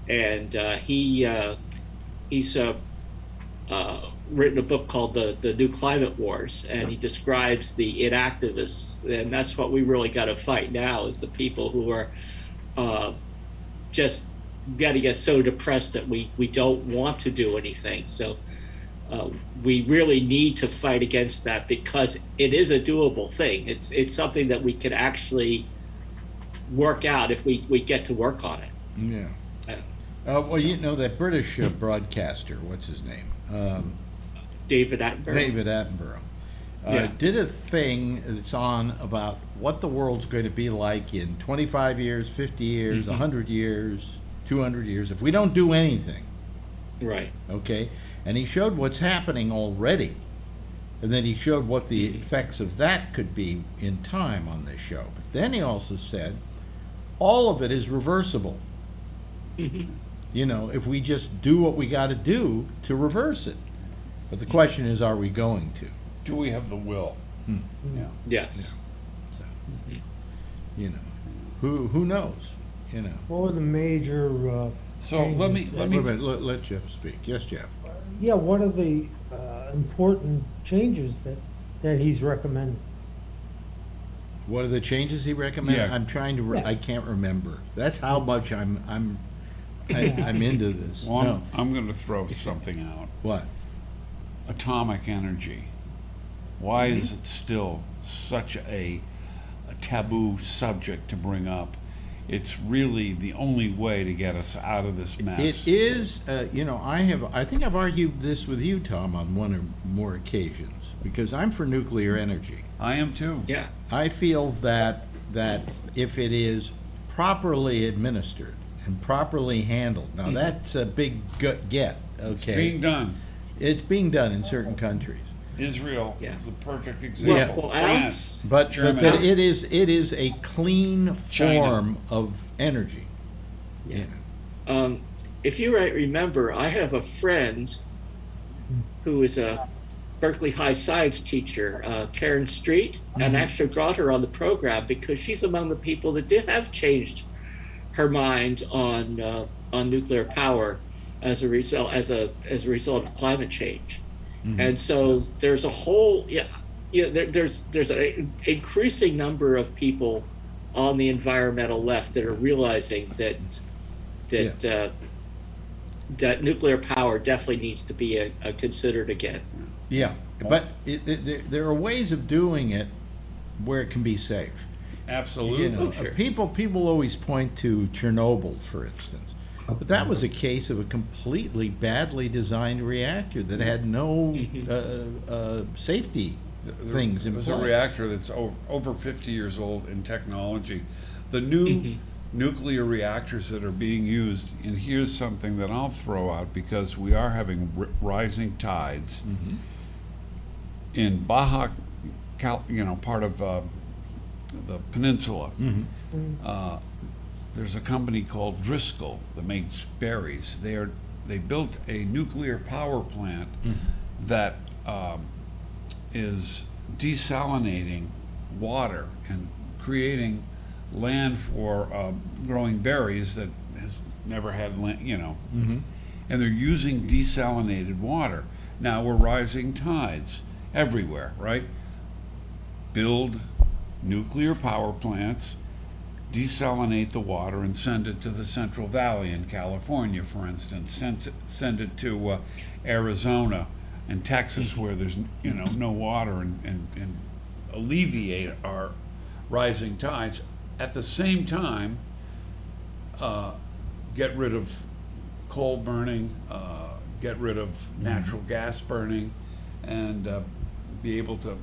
and he's written a book called the New Climate Wars, and he describes the inactivists, and that's what we really got to fight now, is the people who are just getting us so depressed that we don't want to do anything. So we really need to fight against that, because it is a doable thing. It's something that we can actually work out if we get to work on it. Yeah. Uh, Well, that British broadcaster, what's his name? David Attenborough. David Attenborough. Yeah. Did a thing that's on about what the world's going to be like in 25 years, 50 years, 100 years, 200 years, if we don't do anything. Right. Okay? And he showed what's happening already. And then he showed what the effects of that could be in time on this show. But then he also said, all of it is reversible. If we just do what we got to do to reverse it. But the question is, are we going to? Do we have the will? Yeah. Yes. Who knows? What were the major So let me changes? let Wait a me. minute, let Jeff speak. Yes, Jeff. Yeah, what are the important changes that he's recommending? What are the changes he recommended? Yeah. I'm trying to. Yeah. I can't remember. That's how much I'm into this. Well, No. I'm going to throw something out. What? Atomic energy. Why is it still such a taboo subject to bring up? It's really the only way to get us out of this mess. It is. I think I've argued this with you, Tom, on one or more occasions because I'm for nuclear energy. I am too. Yeah. I feel that if it is properly administered and properly handled, now that's a big get. Okay, It's being done. It's being done in certain countries, Israel Yeah. is a perfect example. Well, France, but Germany. that it is a clean China. form of energy. Yeah. If you remember, I have a friend who is a Berkeley High science teacher, Karen Street, and actually brought her on the program because she's among the people that did have changed her mind on nuclear power as a result of climate change. And so there's a whole there's an increasing number of people on the environmental left that are realizing that nuclear power definitely needs to be considered again. Yeah, but there are ways of doing it where it can be safe. Absolutely. Sure. People always point to Chernobyl, for instance, but that was a case of a completely badly designed reactor that had no safety things in It was place. a reactor that's over 50 years old in technology. The new nuclear reactors that are being used, and here's something that I'll throw out because we are having rising tides in Baja, part of the peninsula. There's a company called Driscoll that makes berries. They built a nuclear power plant that is desalinating water and creating land for growing berries that has never had land, and they're using desalinated water. Now we're rising tides everywhere, right? Build nuclear power plants, desalinate the water, and send it to the Central Valley in California, for instance. Send it to Arizona and Texas, where there's no water, and alleviate our rising tides. At the same time, get rid of coal burning, get rid of natural gas burning, and be able to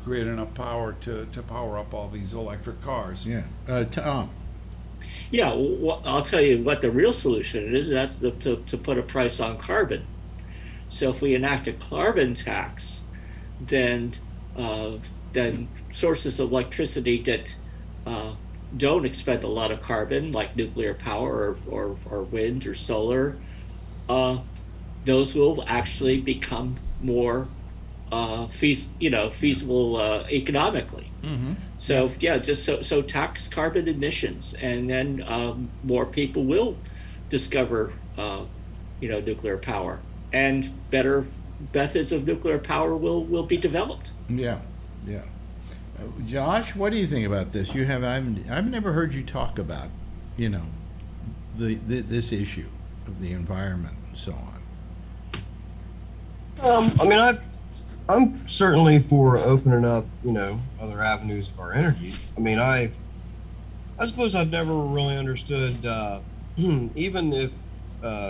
create enough power to power up all these electric cars. Yeah, Tom. Yeah, well, I'll tell you what the real solution is. That's to put a price on carbon. So if we enact a carbon tax, then sources of electricity that don't expend a lot of carbon, like nuclear power or wind or solar, those will actually become more feasible economically. So just so tax carbon emissions, and then more people will discover nuclear power, and better methods of nuclear power will be developed. Yeah. Josh, what do you think about this? I've never heard you talk about, this issue of the environment and so on. I'm certainly for opening up, other avenues of our energy. I suppose I've never really understood, even if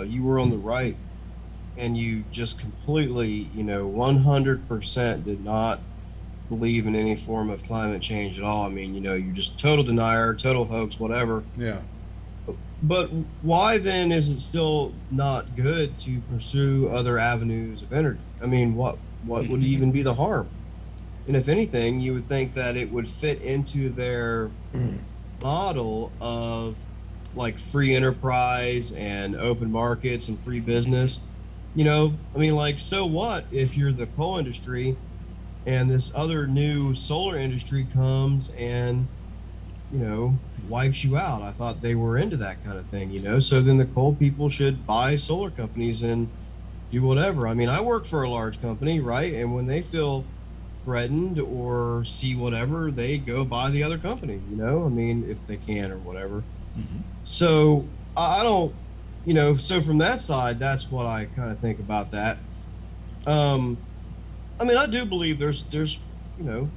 you were on the right and you just completely, 100% did not believe in any form of climate change at all. You're just total denier, total hoax, whatever. Yeah. But why then is it still not good to pursue other avenues of energy? What would even be the harm? And if anything, you would think that it would fit into their model of like free enterprise and open markets and free business. So what if you're the coal industry and this other new solar industry comes and, wipes you out? I thought they were into that kind of thing, so then the coal people should buy solar companies and do whatever. I work for a large company, right? And when they feel threatened or see whatever, they go buy the other company, you know, I mean, if they can or whatever. So I don't, you know, so from that side, that's what I kind of think about that. I mean, I do believe there's you know,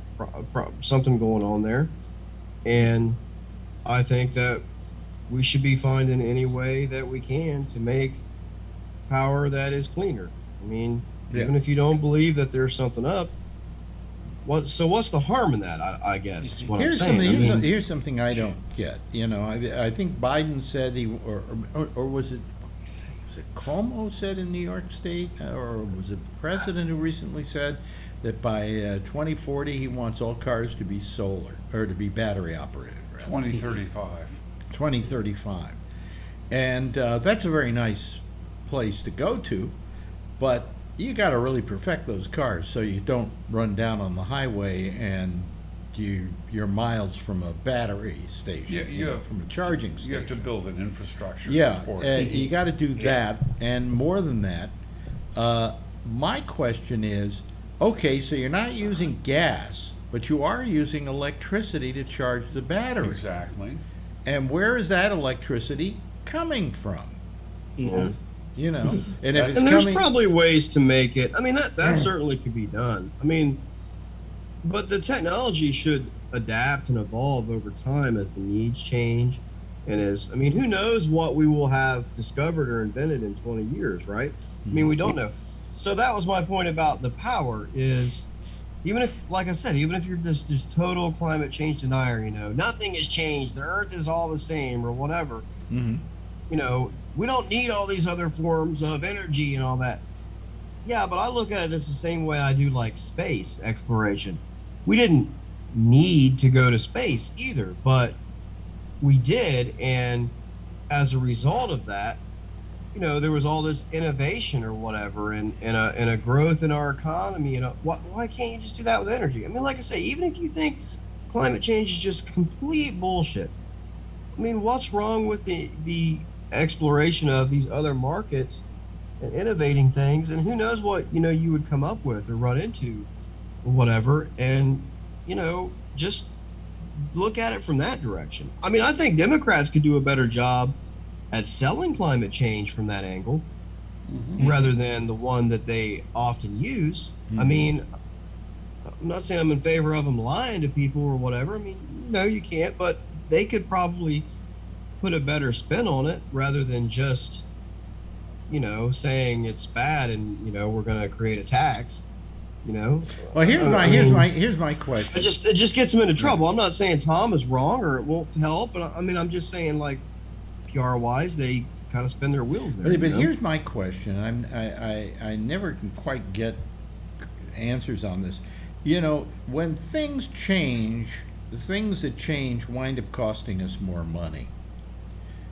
something going on there, and I think that we should be finding any way that we can to make power that is cleaner. I mean, even if you don't believe that there's something up, what's the harm in that? I guess is what I'm saying. Here's something I don't get. You know, I think Biden said or was it Cuomo said in New York State, or was it the president who recently said that by 2040 he wants all cars to be solar or to be battery operated? 2035. 2035, and that's a very nice place to go to, but you got to really perfect those cars so you don't run down on the highway and you're miles from a battery station, from a charging station. You have to build an infrastructure. Yeah, to support you got to do that, and more than that. My question is, okay, so you're not using gas, but you are using electricity to charge the battery. Exactly. And where is that electricity coming from? Yeah. You know, and if it's and there's coming, probably ways to make it. I mean, that certainly could be done. I mean, but the technology should adapt and evolve over time as the needs change, and I mean, who knows what we will have discovered or invented in 20 years, right? I mean, we don't know. So that was my point about the power is, even if, like I said, even if you're just total climate change denier, you know, nothing has changed, the earth is all the same or whatever, you know, we don't need all these other forms of energy and all that. Yeah, but I look at it as the same way I do like space exploration. We didn't need to go to space either, but we did, and as a result of that, you know, there was all this innovation or whatever, and a growth in our economy. And why can't you just do that with energy? I mean, like I say, even if you think climate change is just complete bullshit, I mean, what's wrong with the exploration of these other markets and innovating things? And who knows what, you know, you would come up with or run into or whatever, and, you know, just look at it from that direction. I mean, I think Democrats could do a better job at selling climate change from that angle, rather than the one that they often use. I mean, I'm not saying I'm in favor of them lying to people or whatever. I mean, no, you can't, but they could probably put a better spin on it rather than just, you know, saying it's bad and, you know, we're going to create a tax, you know. Well, here's my question. It just gets them into trouble. I'm not saying Tom is wrong or it won't help, but I mean, I'm just saying, like, PR wise, they kind of spin their wheels there. But here's my question. I never can quite get answers on this. You know, when things change, the things that change wind up costing us more money.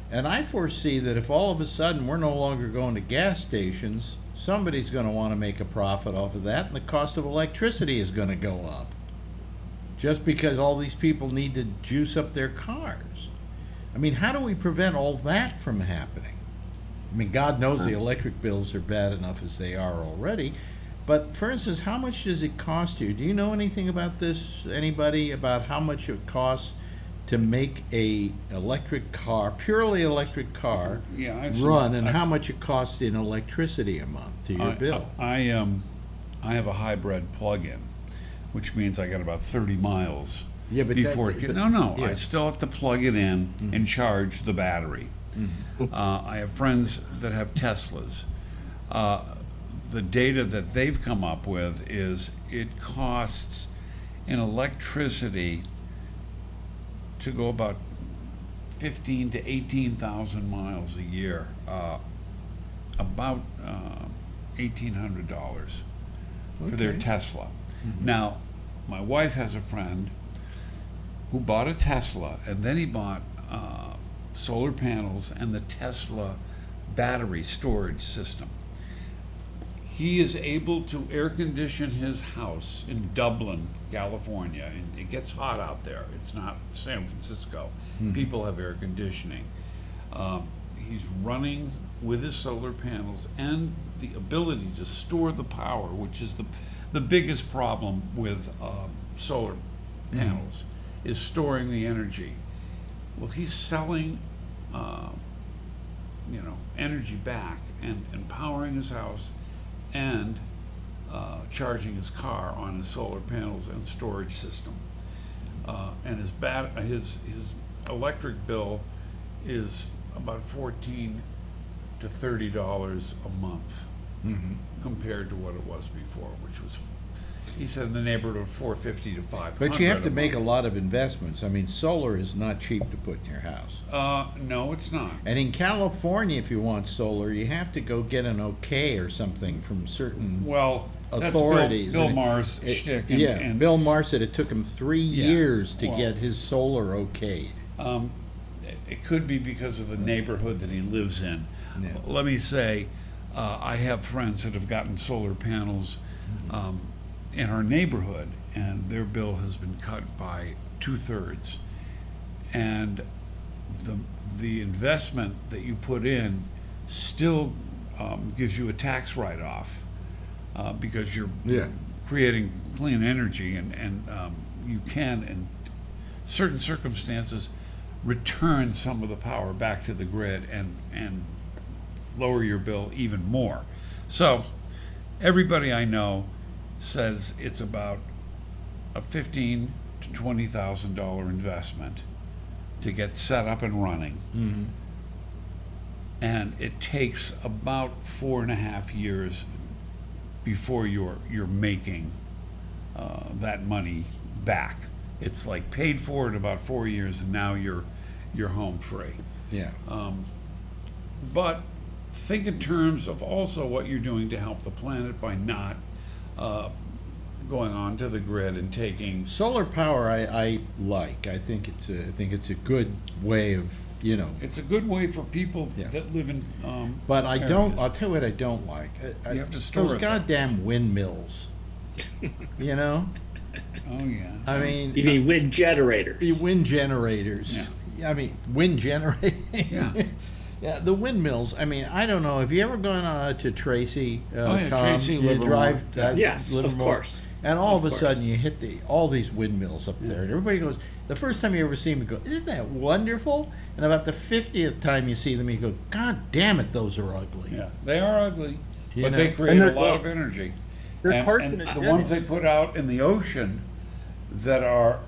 And I foresee that if all of a sudden we're no longer going to gas stations, somebody's going to want to make a profit off of that, and the cost of electricity is going to go up. Just because all these people need to juice up their cars. I mean, how do we prevent all that from happening? I mean, God knows the electric bills are bad enough as they are already. But, for instance, how much does it cost you? Do you know anything about this? Anybody about how much it costs to make a electric car, purely electric car, run, and how much it costs in electricity a month to your bill? I have a hybrid plug-in, which means I got about 30 miles. Yeah, but I still have to plug it in and charge the battery. I have friends that have Teslas. The data that they've come up with is it costs in electricity to go about 15 to 18,000 miles a year, about $1,800 for their Tesla. Now, my wife has a friend who bought a Tesla, and then he bought solar panels and the Tesla battery storage system. He is able to air condition his house in Dublin, California, and it gets hot out there. It's not San Francisco. People have air conditioning. He's running with his solar panels and the ability to store the power, which is the biggest problem with solar panels, is storing the energy. Well, he's selling, energy back and powering his house and charging his car on his solar panels and storage system. And his electric bill is about $14 to $30 a month compared to what it was before, which was, he said, in the neighborhood of $450 to $500. But you have to make a month. lot of investments. I mean, solar is not cheap to put in your house. No, it's not. And in California, if you want solar, you have to go get an okay or something from certain Well, authorities. That's Bill And Maher's it- shtick. And Bill Maher said it took him 3 Yeah, years to well- get his solar okayed. It could be because of the neighborhood that he lives in. Yeah. Let me say, I have friends that have gotten solar panels in our neighborhood, and their bill has been cut by 2/3. And the investment that you put in still gives you a tax write-off because you're creating clean energy, and you can, in certain circumstances, return some of the power back to the grid and lower your bill even more. So everybody I know says it's about a $15,000 to $20,000 investment to get set up and running. And it takes about 4.5 years before you're making that money back. It's like paid for in about 4 years, and now you're home free. Yeah. But think in terms of also what you're doing to help the planet by not going onto the grid and taking. Solar power, I like. I think it's a good way of, It's a good way for people Yeah. that live in. But I don't. areas. I'll tell you what I don't like. You have to store those it, though. goddamn windmills. Oh yeah. I mean, You mean wind generators? wind generators. Yeah. I mean, wind generators. Yeah. Yeah, the windmills. I mean, I don't know. Have you ever gone to Tracy? Oh, yeah, Tom? Tracy, You Livermore. drive. Yes, of Livermore. course. And all of a Of course. sudden, you hit all these windmills up there, and everybody goes. The first time you ever see them, you go, "Isn't that wonderful?" And about the 50th time you see them, you go, "God damn it, those are ugly." Yeah, they are ugly, You but know? they create And a they're- lot of energy. they're And carcinogenic. the ones they put out in the ocean that are,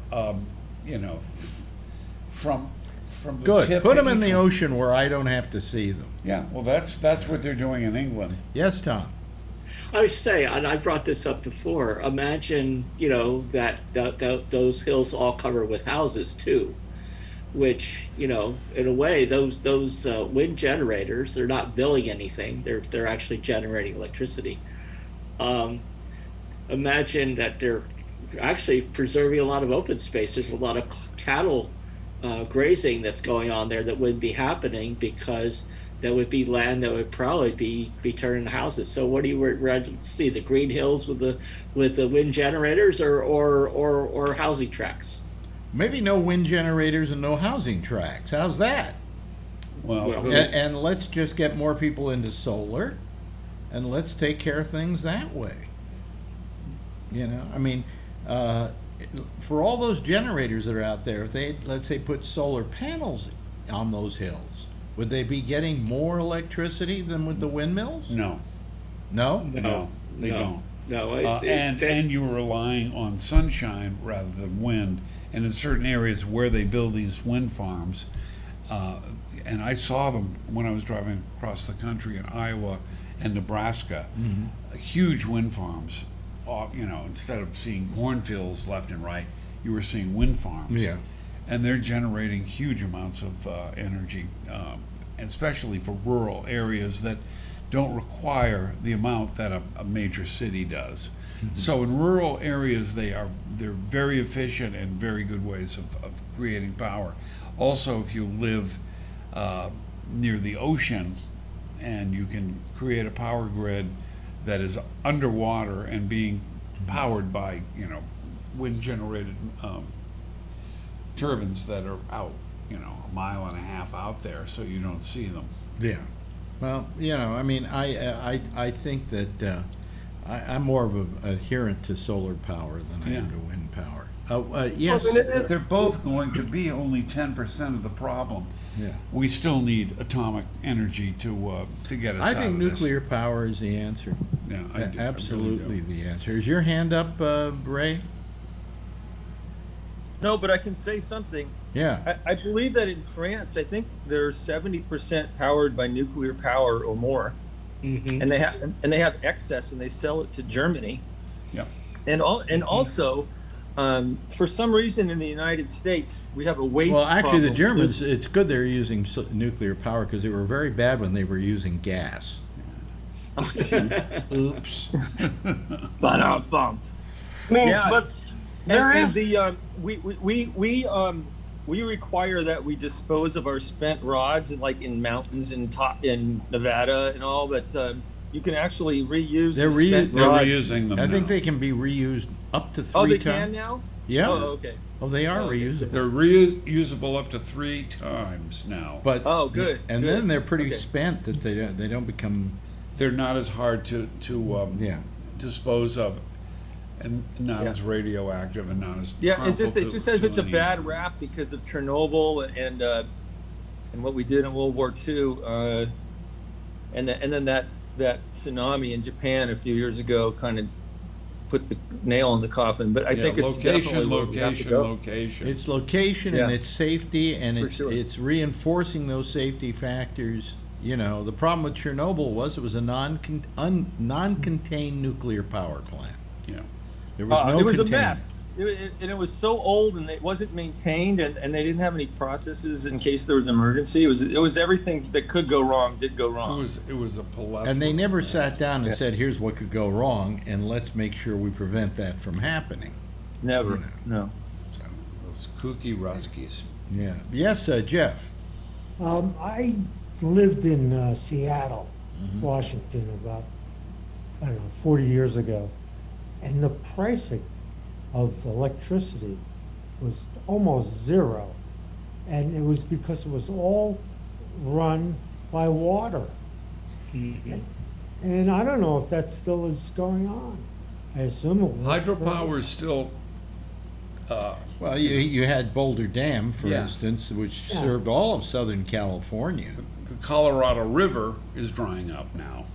from the Good. tip Put to them in the each- ocean where I don't have to see them. Yeah, well, that's what they're doing in England. Yes, Tom. I would say, and I brought this up before. Imagine, that those hills all covered with houses too, which, in a way, those wind generators, they're not billing anything. They're actually generating electricity. Imagine that they're actually preserving a lot of open space. There's a lot of cattle grazing that's going on there that wouldn't be happening because that would be land that would probably be turned into houses. So what do you rather see, the green hills with the wind generators or housing tracts? Maybe no wind generators and no housing tracks. How's that? Well, And let's just get more people into solar, and let's take care of things that way. I mean, for all those generators that are out there, if they, let's say, put solar panels on those hills, would they be getting more electricity than with the windmills? no, No? no, they don't. No, And you're relying on sunshine rather than wind. And in certain areas where they build these wind farms, and I saw them when I was driving across the country in Iowa and Nebraska, huge wind farms. Instead of seeing cornfields left and right, you were seeing wind farms. Yeah. And they're generating huge amounts of energy, especially for rural areas that don't require the amount that a major city does. So in rural areas, they're very efficient and very good ways of creating power. Also, if you live near the ocean, and you can create a power grid that is underwater and being powered by wind generated turbines that are out a mile and a half out there, so you don't see them. Yeah. Well, I mean, I think that I'm more of an adherent to solar power than I am to wind power. Yes. If they're both going to be only 10% of the problem, Yeah. we still need atomic energy to get us I out think of nuclear power is the answer. this. Yeah, I do. Absolutely I really do. the answer. Is your hand up, Ray? No, but I can say something. Yeah. I believe that in France, I think they're 70% powered by nuclear power or more, Mhm. and they have excess, and they sell it to Germany. Yeah. And also, for some reason in the United States, we have a waste. Well, actually, the problem. Germans, it's good they're using nuclear power because they were very bad when they were using gas. Oops. Ba-dum-bum. I mean, Yeah. but there And is. we require that we dispose of our spent rods in mountains in Nevada and all, but you can actually reuse They're the spent They're rods. reusing them I think now. they can be reused up to 3 Oh, they times. can now? Yeah. Oh, okay. Oh, they are Okay. reusable. They're reusable up to 3 times now. But Oh, good, And good. then they're pretty Okay. spent that they don't become. They're not as hard to Yeah. dispose of, and not Yeah. as radioactive, and not as Yeah, harmful it just has to such a any bad animal. rap because of Chernobyl and what we did in World War II, and then that tsunami in Japan a few years ago kind of put the nail in the coffin. But I Yeah, think it's definitely where we have to go. location. It's location and Yeah. it's safety and For it's sure. it's reinforcing those safety factors. The problem with Chernobyl was it was a non-contained nuclear power plant. Yeah. There was no It was a containment. mess. And it was so old, and it wasn't maintained, and they didn't have any processes in case there was an emergency. It was everything that could go wrong did go wrong. It was a plethora. And they never of sat things. down and Yeah. said, "Here's what could go wrong, and let's make sure we prevent that from happening." Never, You no. So, Those kooky Ruskies. yeah. Yes, Jeff. I lived in Seattle, Washington, about, 40 years ago. And the pricing of electricity was almost zero. And it was because it was all run by water. And I don't know if that still is going on. I assume it was. Hydropower is still. Well, you had Boulder Dam, for Yeah. instance, which Yeah. served all of Southern California. The Colorado River is drying up now.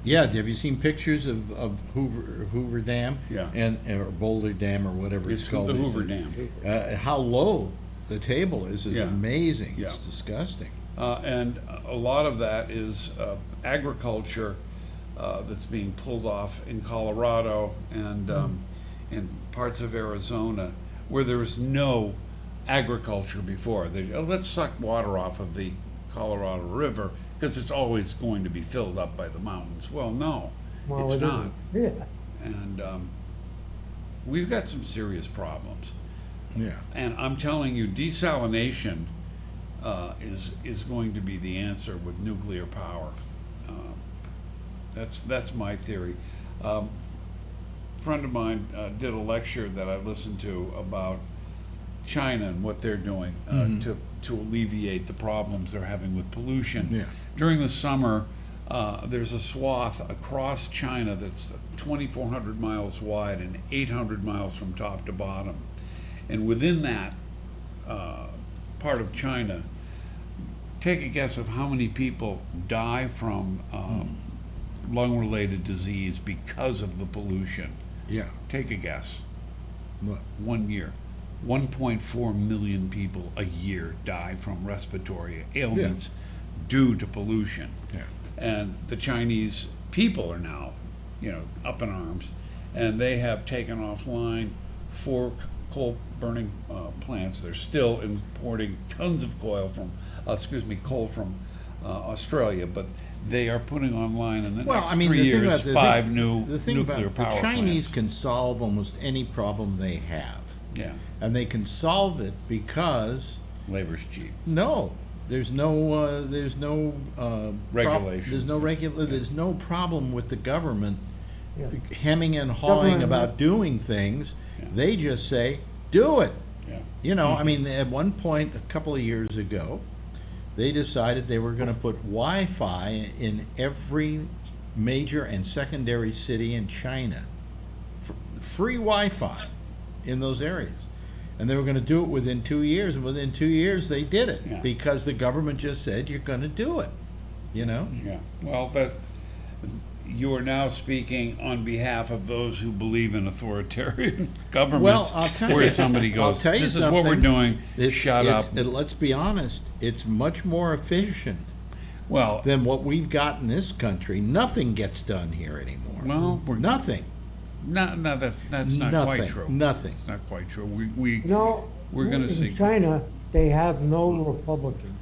Yeah, have you seen pictures of Hoover Dam? Yeah. Or Boulder Dam or whatever it's, It's called. the these Hoover days. Dam. How low the table is Yeah. amazing. Yeah. It's disgusting. And a lot of that is agriculture that's being pulled off in Colorado and in parts of Arizona where there was no agriculture before. Let's suck water off of the Colorado River because it's always going to be filled up by the mountains. Well, no, Well, it's it not. isn't. Yeah. And we've got some serious problems. Yeah. And I'm telling you, desalination is going to be the answer with nuclear power. That's my theory. Friend of mine did a lecture that I listened to about China and what they're doing to alleviate the problems they're having with pollution. Yeah. During the summer, there's a swath across China that's 2,400 miles wide and 800 miles from top to bottom. And within that part of China, take a guess of how many people die from lung-related disease because of the pollution. Yeah. Take a guess. What? 1 year. 1.4 million people a year die from respiratory ailments due to pollution. Yeah. And the Chinese people are now, up in arms, and they have taken offline 4 coal burning plants. They're still importing tons of coal from Australia, but they are putting online in the next 3 years 5 new nuclear power the Chinese plants. can solve almost any problem they have. Yeah, And they can solve it because labor's cheap. there's no Regulations. there's no problem with the government Yeah. hemming and hawing Government- about doing things. Yeah. They just say, do it. Yeah. I mean, at one point, a couple of years ago, they decided they were going to put Wi-Fi in every major and secondary city in China. Free Wi-Fi in those areas. And they were going to do it within 2 years, and within 2 years they did it, Yeah. because the government just said, you're going to do it, you know? Yeah. Well, that you are now speaking on behalf of those who believe in authoritarian governments. Well, I'll tell where you, somebody I'll goes, tell you "This is what we're something. doing. Shut up." Let's be honest, it's much more efficient Well, than what we've got in this country. Nothing gets done here anymore. Well, we're- Nothing. no, that's not Nothing. quite true. Nothing. It's not quite true. No, We're gonna see. in China, they have no Republican.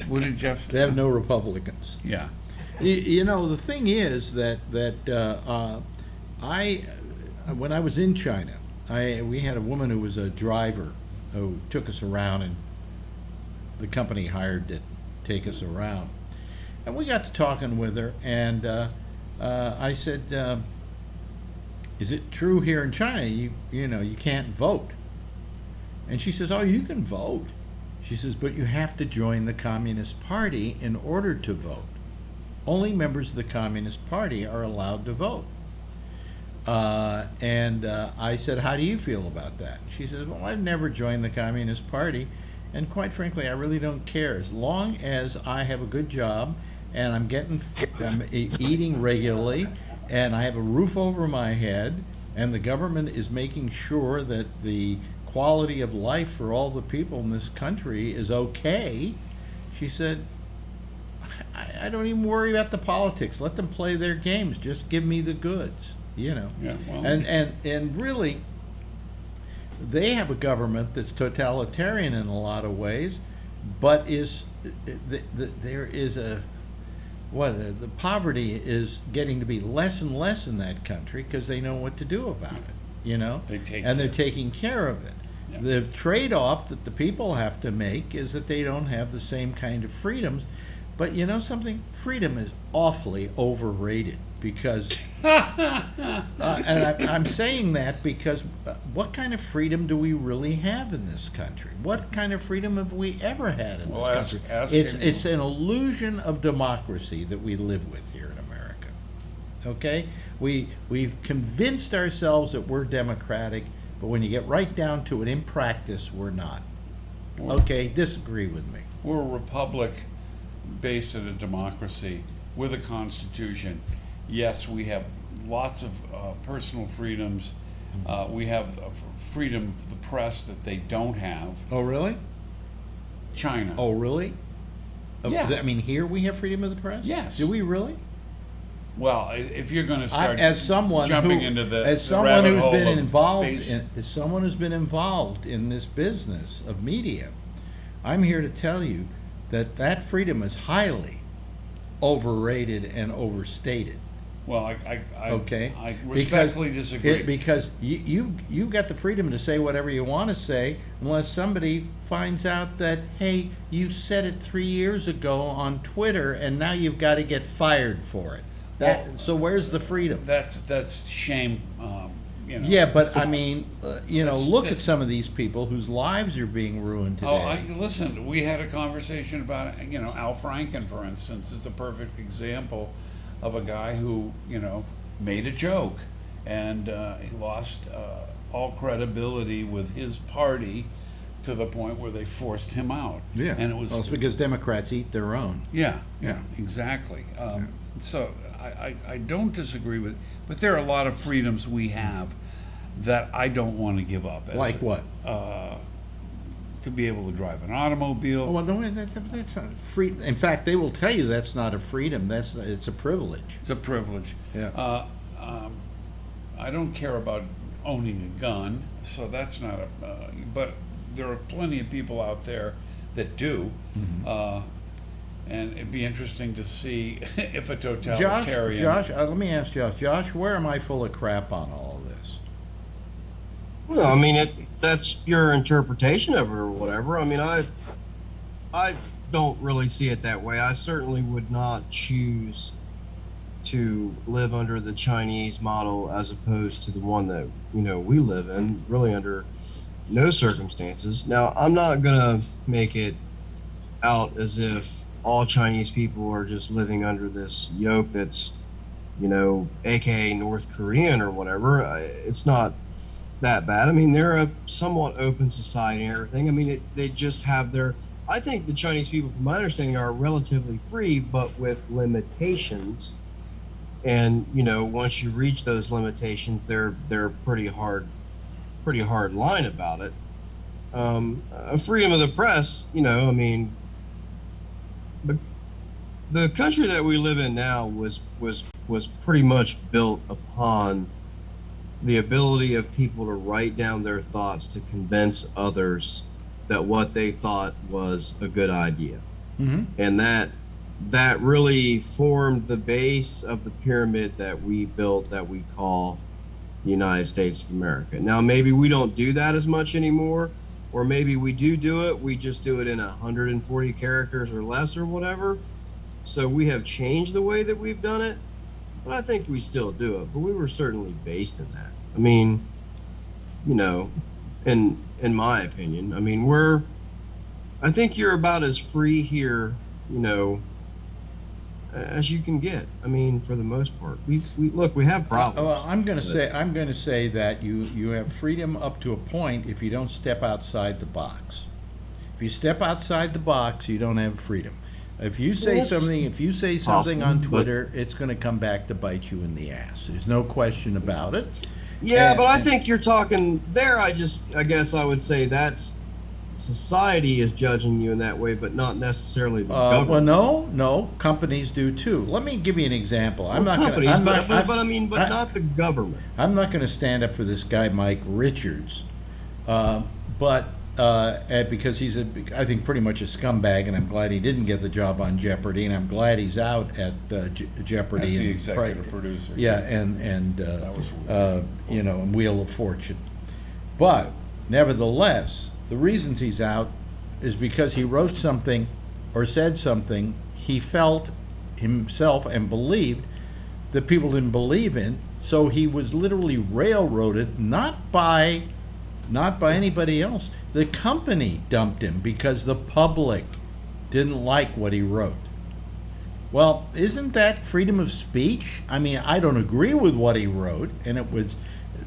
What did Jeff? They have no Republicans. Yeah. You know, the thing is that when I was in China, we had a woman who was a driver who took us around, and the company hired to take us around. And we got to talking with her, and I said, "Is it true here in China you know you can't vote?" And she says, "Oh, you can vote." She says, "But you have to join the Communist Party in order to vote. Only members of the Communist Party are allowed to vote." And I said, "How do you feel about that?" She says, "Well, I've never joined the Communist Party, and quite frankly, I really don't care. As long as I have a good job and I'm eating regularly, and I have a roof over my head, and the government is making sure that the quality of life for all the people in this country is okay," she said, I don't even worry about the politics. Let them play their games. Just give me the goods, you know." Yeah. Well. And really, they have a government that's totalitarian in a lot of ways, but there is the poverty is getting to be less and less in that country because they know what to do about it, you know, they're taking care of it. Yeah. The trade-off that the people have to make is that they don't have the same kind of freedoms. But you know something? Freedom is awfully overrated because, and I'm saying that because what kind of freedom do we really have in this country? What kind of freedom have we ever had in this country? It's an illusion of democracy that we live with here in America. Okay? We've convinced ourselves that we're democratic, but when you get right down to it, in practice, we're not. Okay? Disagree with me. We're a republic based in a democracy with a constitution. Yes, we have lots of personal freedoms. We have freedom of the press that they don't have. Oh, really? China. Oh, really? Yeah. I mean, here we have freedom of the press? Yes. Do we really? Well, if you're going to start As someone jumping who, into the as the someone rabbit who's hole been of involved face- as someone who's been involved in this business of media, I'm here to tell you that freedom is highly overrated and overstated. Well, I respectfully disagree. Because you've got the freedom to say whatever you want to say, unless somebody finds out that, hey, you said it 3 years ago on Twitter, and now you've got to get fired for it. So where's the freedom? That's shame. You know. Yeah, but I mean, look at some of these people whose lives are being ruined today. Listen, we had a conversation about it. Al Franken, for instance, is a perfect example of a guy who made a joke, and he lost all credibility with his party to the point where they forced him out. Yeah, and it's because Democrats eat their own. Yeah, exactly. So I don't disagree with, but there are a lot of freedoms we have that I don't want to give up. Like what? To be able to drive an automobile. Oh, well, no, that's not free. In fact, they will tell you that's not a freedom. It's a privilege. It's a privilege. Yeah. I don't care about owning a gun, so that's not but there are plenty of people out there that do. Mm-hmm. And it'd be interesting to see if a totalitarian... Josh, let me ask Josh. Josh, where am I full of crap on all of this? Well, I mean, that's your interpretation of it or whatever. I mean, I don't really see it that way. I certainly would not choose to live under the Chinese model as opposed to the one that, we live in, really under no circumstances. Now, I'm not gonna make it out as if all Chinese people are just living under this yoke that's, AKA North Korean or whatever. It's not that bad. I mean, they're a somewhat open society and everything. I mean, they just have their. I think the Chinese people, from my understanding, are relatively free, but with limitations. And once you reach those limitations, they're pretty hard line about it. Freedom of the press, I mean, the country that we live in now was pretty much built upon the ability of people to write down their thoughts to convince others that what they thought was a good idea. Mm-hmm. And that really formed the base of the pyramid that we built, that we call the United States of America. Now, maybe we don't do that as much anymore, or maybe we do it, we just do it in 140 characters or less or whatever. So we have changed the way that we've done it, but I think we still do it. But we were certainly based in that. I mean, in my opinion, I mean, I think you're about as free here, as you can get. I mean, for the most part, we have problems. Well, I'm going to say that you have freedom up to a point if you don't step outside the box. If you step outside the box, you don't have freedom. If you say something on Twitter, it's going to come back to bite you in the ass. There's no question about it. Yeah, but I think you're talking there. I guess I would say that's society is judging you in that way, but not necessarily the government. Well, no, companies do too. Let me give you an example. But not the government. I'm not going to stand up for this guy Mike Richards, because he's I think pretty much a scumbag, and I'm glad he didn't get the job on Jeopardy, and I'm glad he's out at Jeopardy. As the executive producer. Yeah, and Wheel of Fortune. But nevertheless, the reasons he's out is because he wrote something or said something he felt himself and believed that people didn't believe in. So he was literally railroaded, not by anybody else. The company dumped him because the public didn't like what he wrote. Well, isn't that freedom of speech? I mean, I don't agree with what he wrote, and it was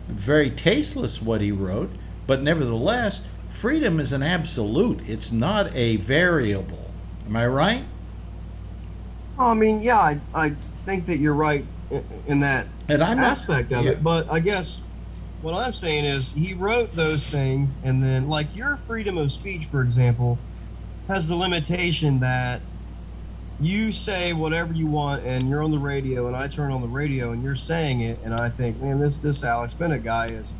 very tasteless what he wrote, but nevertheless, freedom is an absolute. It's not a variable. Am I right? I mean, yeah, I think that you're right in that aspect of it, but I guess what I'm saying is he wrote those things, and then, like, your freedom of speech, for example, has the limitation that you say whatever you want, and you're on the radio, and I turn on the radio, and you're saying it, and I think, man, this Alex Bennett guy is,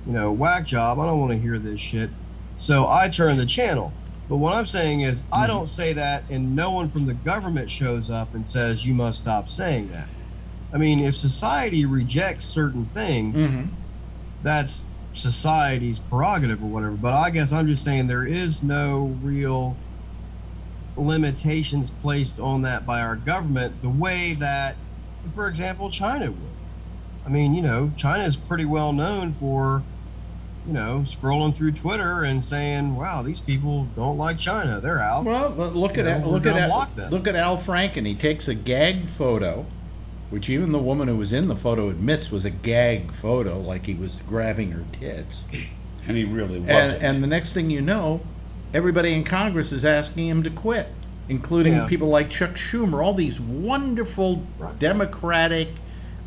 whack job. I don't want to hear this shit. So I turn the channel. But what I'm saying is, I don't say that, and no one from the government shows up and says you must stop saying that. I mean, if society rejects certain things, that's society's prerogative or whatever. But I guess I'm just saying there is no real limitations placed on that by our government the way that, for example, China would. I mean, China is pretty well known for, scrolling through Twitter and saying, "Wow, these people don't like China. They're out." Well, look at Al Franken. He takes a gag photo, which even the woman who was in the photo admits was a gag photo, like he was grabbing her tits. And he really wasn't. And the next thing you know, everybody in Congress is asking him to quit, including people like Chuck Schumer. All these wonderful Democratic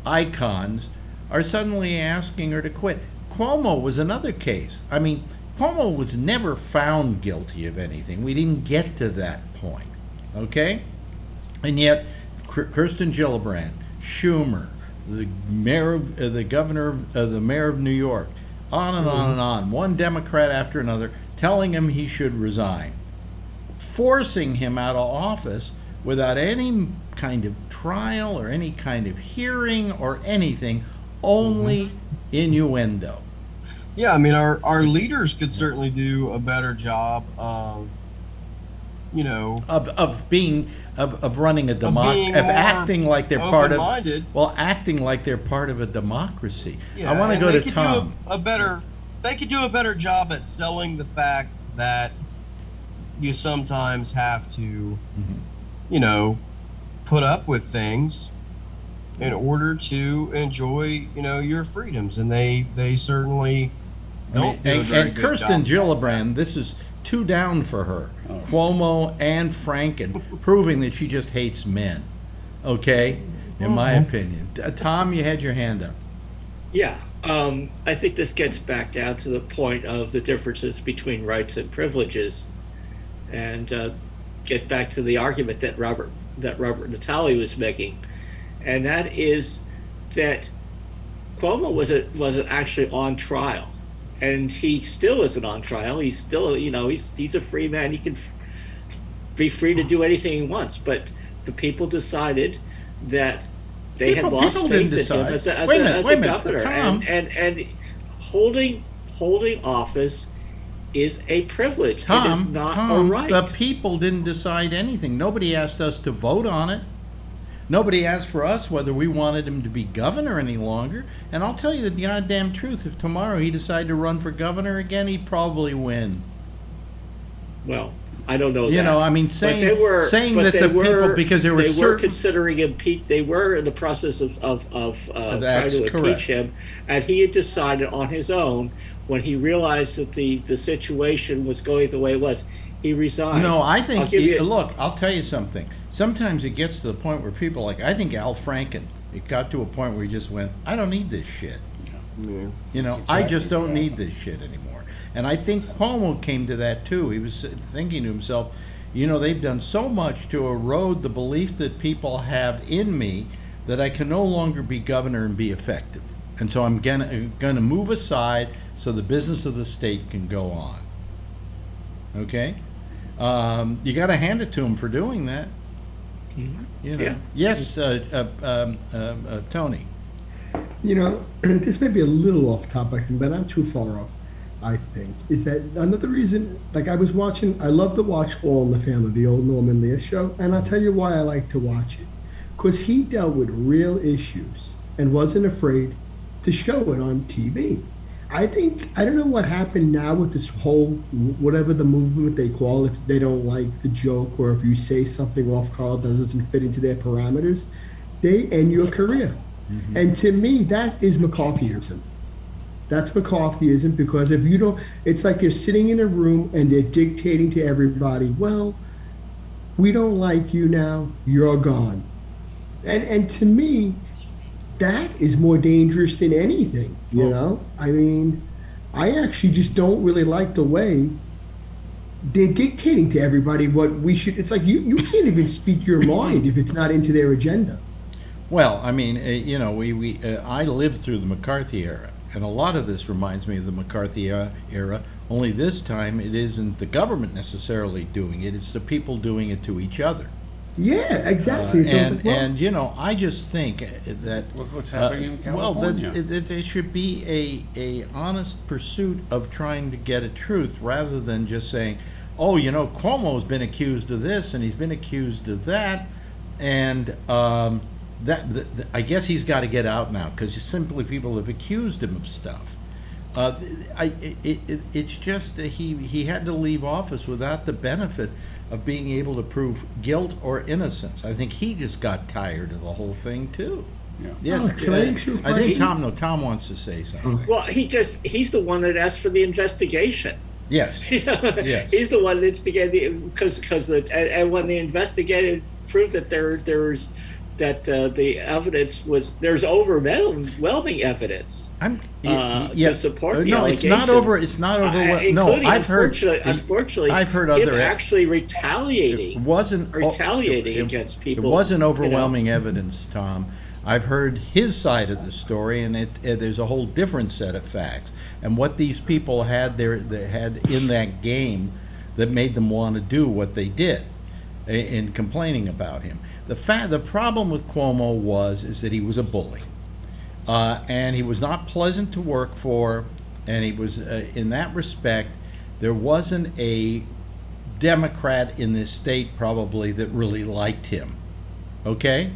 icons are suddenly asking her to quit. Cuomo was another case. I mean, Cuomo was never found guilty of anything. We didn't get to that point, okay? And yet, Kirsten Gillibrand, Schumer, the mayor, the governor, the mayor of New York, on and on and on, one Democrat after another, telling him he should resign, forcing him out of office without any kind of trial or any kind of hearing or anything, only innuendo. Yeah, I mean, our leaders could certainly do a better job of, of running a democracy, of acting like they're part of. Well, acting like they're part of a democracy. Yeah, I want to go to Tom. Do a better they could do a better job at selling the fact that you sometimes have to, you know, put up with things in order to enjoy, you know, your freedoms, and they certainly don't do a very and good Kirsten job. Gillibrand, this is 2 down for her. Cuomo and Franken, proving that she just hates men. Okay, in my opinion. Tom, you had your hand up. Yeah, I think this gets back down to the point of the differences between rights and privileges, and get back to the argument that Robert Natale was making, and that is that Cuomo wasn't actually on trial, and he still isn't on trial. He's still, you know, he's a free man. He can be free to do anything he wants, but the people decided that they had lost faith in him as a governor, and holding office is a privilege. It is not a right. The people didn't decide anything. Nobody asked us to vote on it. Nobody asked for us whether we wanted him to be governor any longer. And I'll tell you the goddamn truth, if tomorrow he decided to run for governor again, he'd probably win. Well, I don't know. You know, I mean, saying that the people, because there were they certain... were considering they were in the process of trying to impeach him, and he had decided on his own, when he realized that the situation was going the way it was, he resigned. No, I think, look, I'll tell you something. Sometimes it gets to the point where people, like, I think Al Franken, it got to a point where he just went, I don't need this shit. Yeah. You know, I just don't need this shit anymore. And I think Cuomo came to that too. He was thinking to himself, you know, they've done so much to erode the belief that people have in me that I can no longer be governor and be effective. And so I'm gonna move aside so the business of the state can go on. Okay? You got to hand it to him for doing that. You know. Yeah. Yes, Tony. You know, this may be a little off topic, but not too far off, I think. Is that another reason, like I love to watch All in the Family, the old Norman Lear show, and I'll tell you why I like to watch it. Because he dealt with real issues and wasn't afraid to show it on TV. I don't know what happened now with this whole, whatever the movement they call it, if they don't like the joke, or if you say something off color that doesn't fit into their parameters, they end your career. Mm-hmm. And to me, that is McCarthyism. That's McCarthyism, because if you don't, it's like you're sitting in a room and they're dictating to everybody, well, we don't like you now, you're gone. And to me, that is more dangerous than anything, you know? I mean, I actually just don't really like the way they're dictating to everybody what we should. It's like you can't even speak your mind if it's not into their agenda. Well, I mean, you know, I lived through the McCarthy era, and a lot of this reminds me of the McCarthy era, only this time it isn't the government necessarily doing it, it's the people doing it to each other. Yeah, exactly. And you know, I just think that look what's happening in California. That there should be a honest pursuit of trying to get at truth, rather than just saying, oh, you know, Cuomo's been accused of this and he's been accused of that, and I guess he's got to get out now because simply people have accused him of stuff. It's just that he had to leave office without the benefit of being able to prove guilt or innocence. I think he just got tired of the whole thing too. Yeah. Yes, I think Tom wants to say something. Well, he's the one that asked for the investigation. Yes. You know? Yes. He's the one that instigated, because and when they investigated, proved that there's the evidence there's overwhelming evidence to support the allegations. It's not overwhelming. No, I've heard. Unfortunately, I've heard other actually retaliating. It wasn't against people. It wasn't overwhelming evidence, Tom. I've heard his side of the story, and there's a whole different set of facts. And what these people had in that game that made them want to do what they did in complaining about him. The problem with Cuomo is that he was a bully, and he was not pleasant to work for, and he was in that respect, there wasn't a Democrat in this state probably that really liked him. Okay?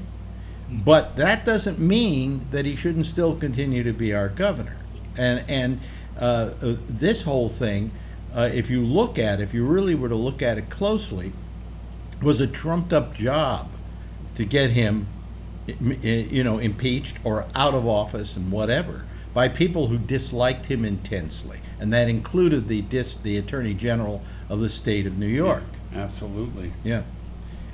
But that doesn't mean that he shouldn't still continue to be our governor. And this whole thing, if you really were to look at it closely, was a trumped up job to get him, impeached or out of office and whatever by people who disliked him intensely, and that included the Attorney General of the state of New York. Yeah, absolutely. Yeah,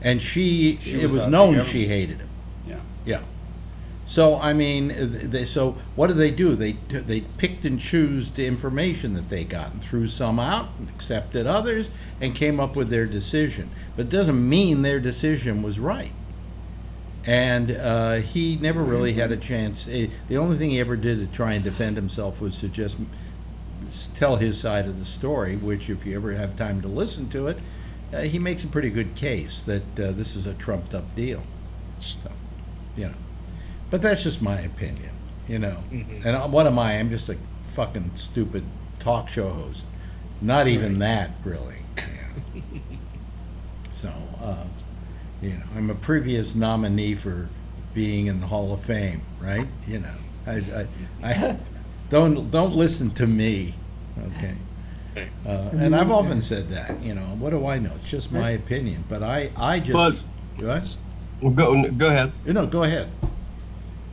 and it was out known to she hated him. Yeah. Yeah. So I mean, so what do? They picked and chose the information that they got and threw some out and accepted others and came up with their decision. But it doesn't mean their decision was right. And he never really had a chance. The only thing he ever did to try and defend himself was to just tell his side of the story, which, if you ever have time to listen to it, he makes a pretty good case that this is a trumped up deal. So, but that's just my opinion, Mm-hmm. And what am I? I'm just a fucking stupid talk show host. Not even that, really. Yeah. So, I'm a previous nominee for being in the Hall of Fame, right? I don't listen to me, okay? And I've often said that, what do I know? It's just my opinion, but I just. But- What? Well, go ahead. No, go ahead.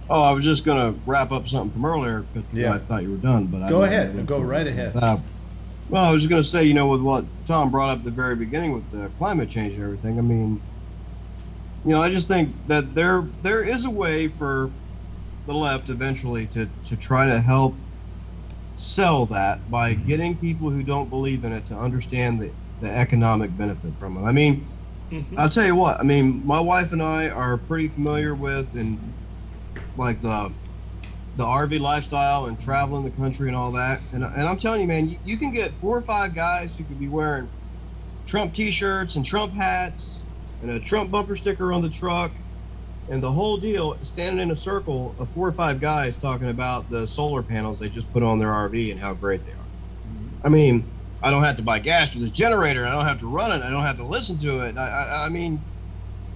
Oh, I was just going to wrap up something from earlier because Yeah. I thought you were done. But Go ahead. Go right ahead. Well, I was just going to say, with what Tom brought up at the very beginning with the climate change and everything, I mean, I just think that there is a way for the left eventually to try to help sell that by getting people who don't believe in it to understand the economic benefit from it. I mean, I'll tell you what, my wife and I are pretty familiar with and like the RV lifestyle and traveling the country and all that. And I'm telling you, man, you can get 4 or 5 guys who could be wearing Trump t-shirts and Trump hats and a Trump bumper sticker on the truck and the whole deal, standing in a circle of 4 or 5 guys talking about the solar panels they just put on their RV and how great they are. I mean, I don't have to buy gas for this generator. I don't have to run it. I don't have to listen to it. I mean,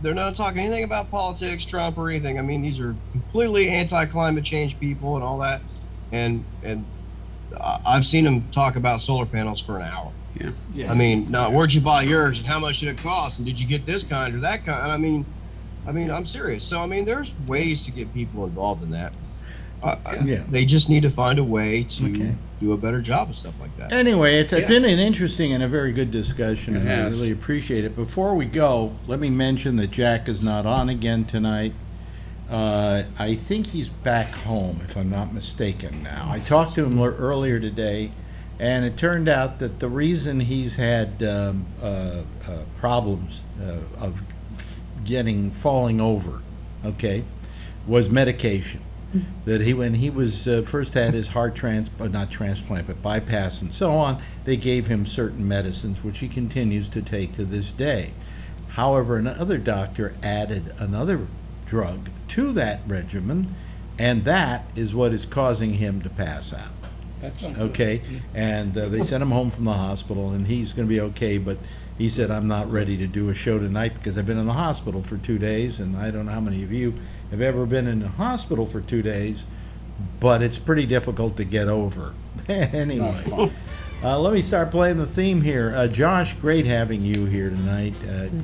they're not talking anything about politics, Trump, or anything. I mean, these are completely anti-climate change people and all that. And I've seen them talk about solar panels for an hour. Yeah. I mean, now, where'd you buy yours and how much did it cost? And did you get this kind or that kind? I mean, I'm serious. So, there's ways to get people involved in that. They just need to find a way to do a better job of stuff like that. Anyway, it's been an interesting and a very good discussion, and I has. really appreciate it. Before we go, let me mention that Jack is not on again tonight. I think he's back home, if I'm not mistaken now. I talked to him earlier today, and it turned out that the reason he's had problems of falling over, was medication. That when he was first had his heart not transplant, but bypass and so on, they gave him certain medicines, which he continues to take to this day. However, another doctor added another drug to that regimen, and that is what is causing him to pass out. That's not Okay, and they sent him home from the hospital, and he's going to be okay, but he said, I'm not ready to do a show tonight because I've been in the hospital for 2 days, and I don't know how many of you have ever been in the hospital for 2 days, but it's pretty difficult to get over. Anyway, let me start playing the theme here. Josh, great having you here tonight.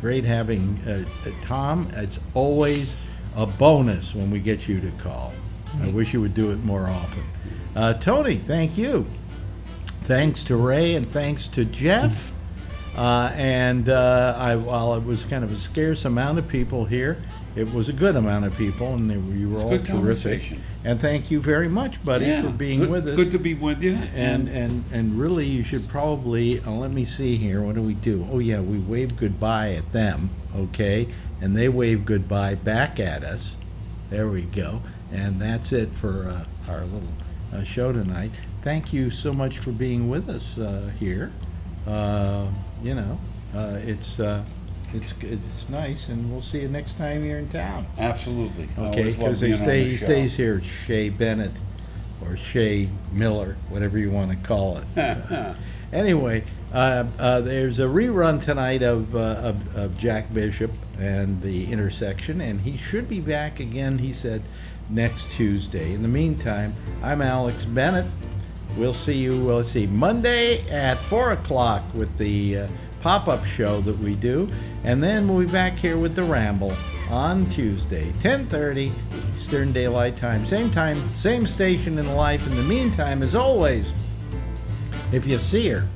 Great having Tom. It's always a bonus when we get you to call. I wish you would do it more often. Tony, thank you. Thanks to Ray and thanks to Jeff. While it was kind of a scarce amount of people here, it was a good amount of people, and you were all good terrific. conversation. And thank you very much, buddy, for being good, with us. Good to be with you. And really, you should probably let me see here. What do we do? Oh yeah, we wave goodbye at them, okay? And they wave goodbye back at us. There we go. And that's it for our little show tonight. Thank you so much for being with us here. It's nice, and we'll see you next time you're in town. Absolutely. Okay, Always love because being on he the show. stays here, Shay Bennett, or Shay Miller, whatever you want to call it. Anyway, there's a rerun tonight of Jack Bishop and the Intersection, and he should be back again, he said, next Tuesday. In the meantime, I'm Alex Bennett, we'll see you, let's see, Monday at 4 o'clock with the pop-up show that we do. And then we'll be back here with the Ramble on Tuesday, 10:30 Eastern Daylight Time. Same time, same station in life. In the meantime, as always, if you see her,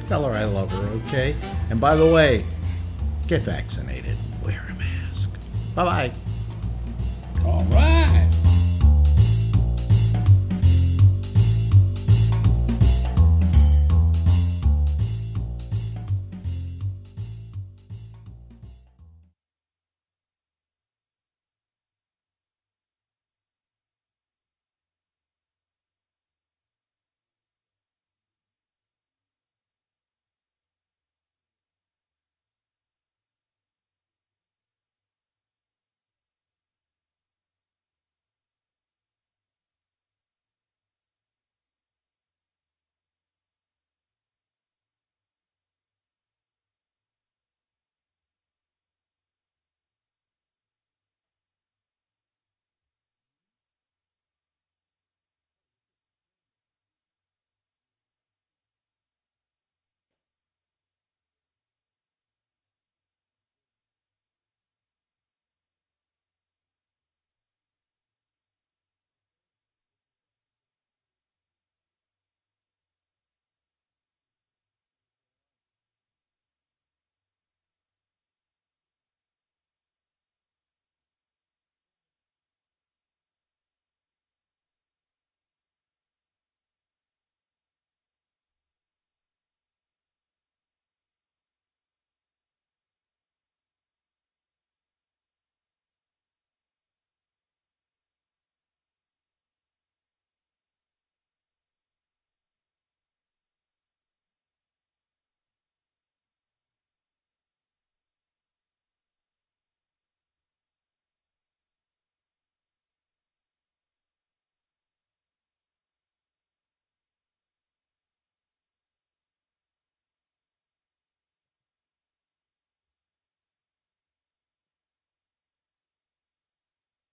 tell her I love her, okay? And by the way, get vaccinated. Wear a mask. Bye-bye. All right.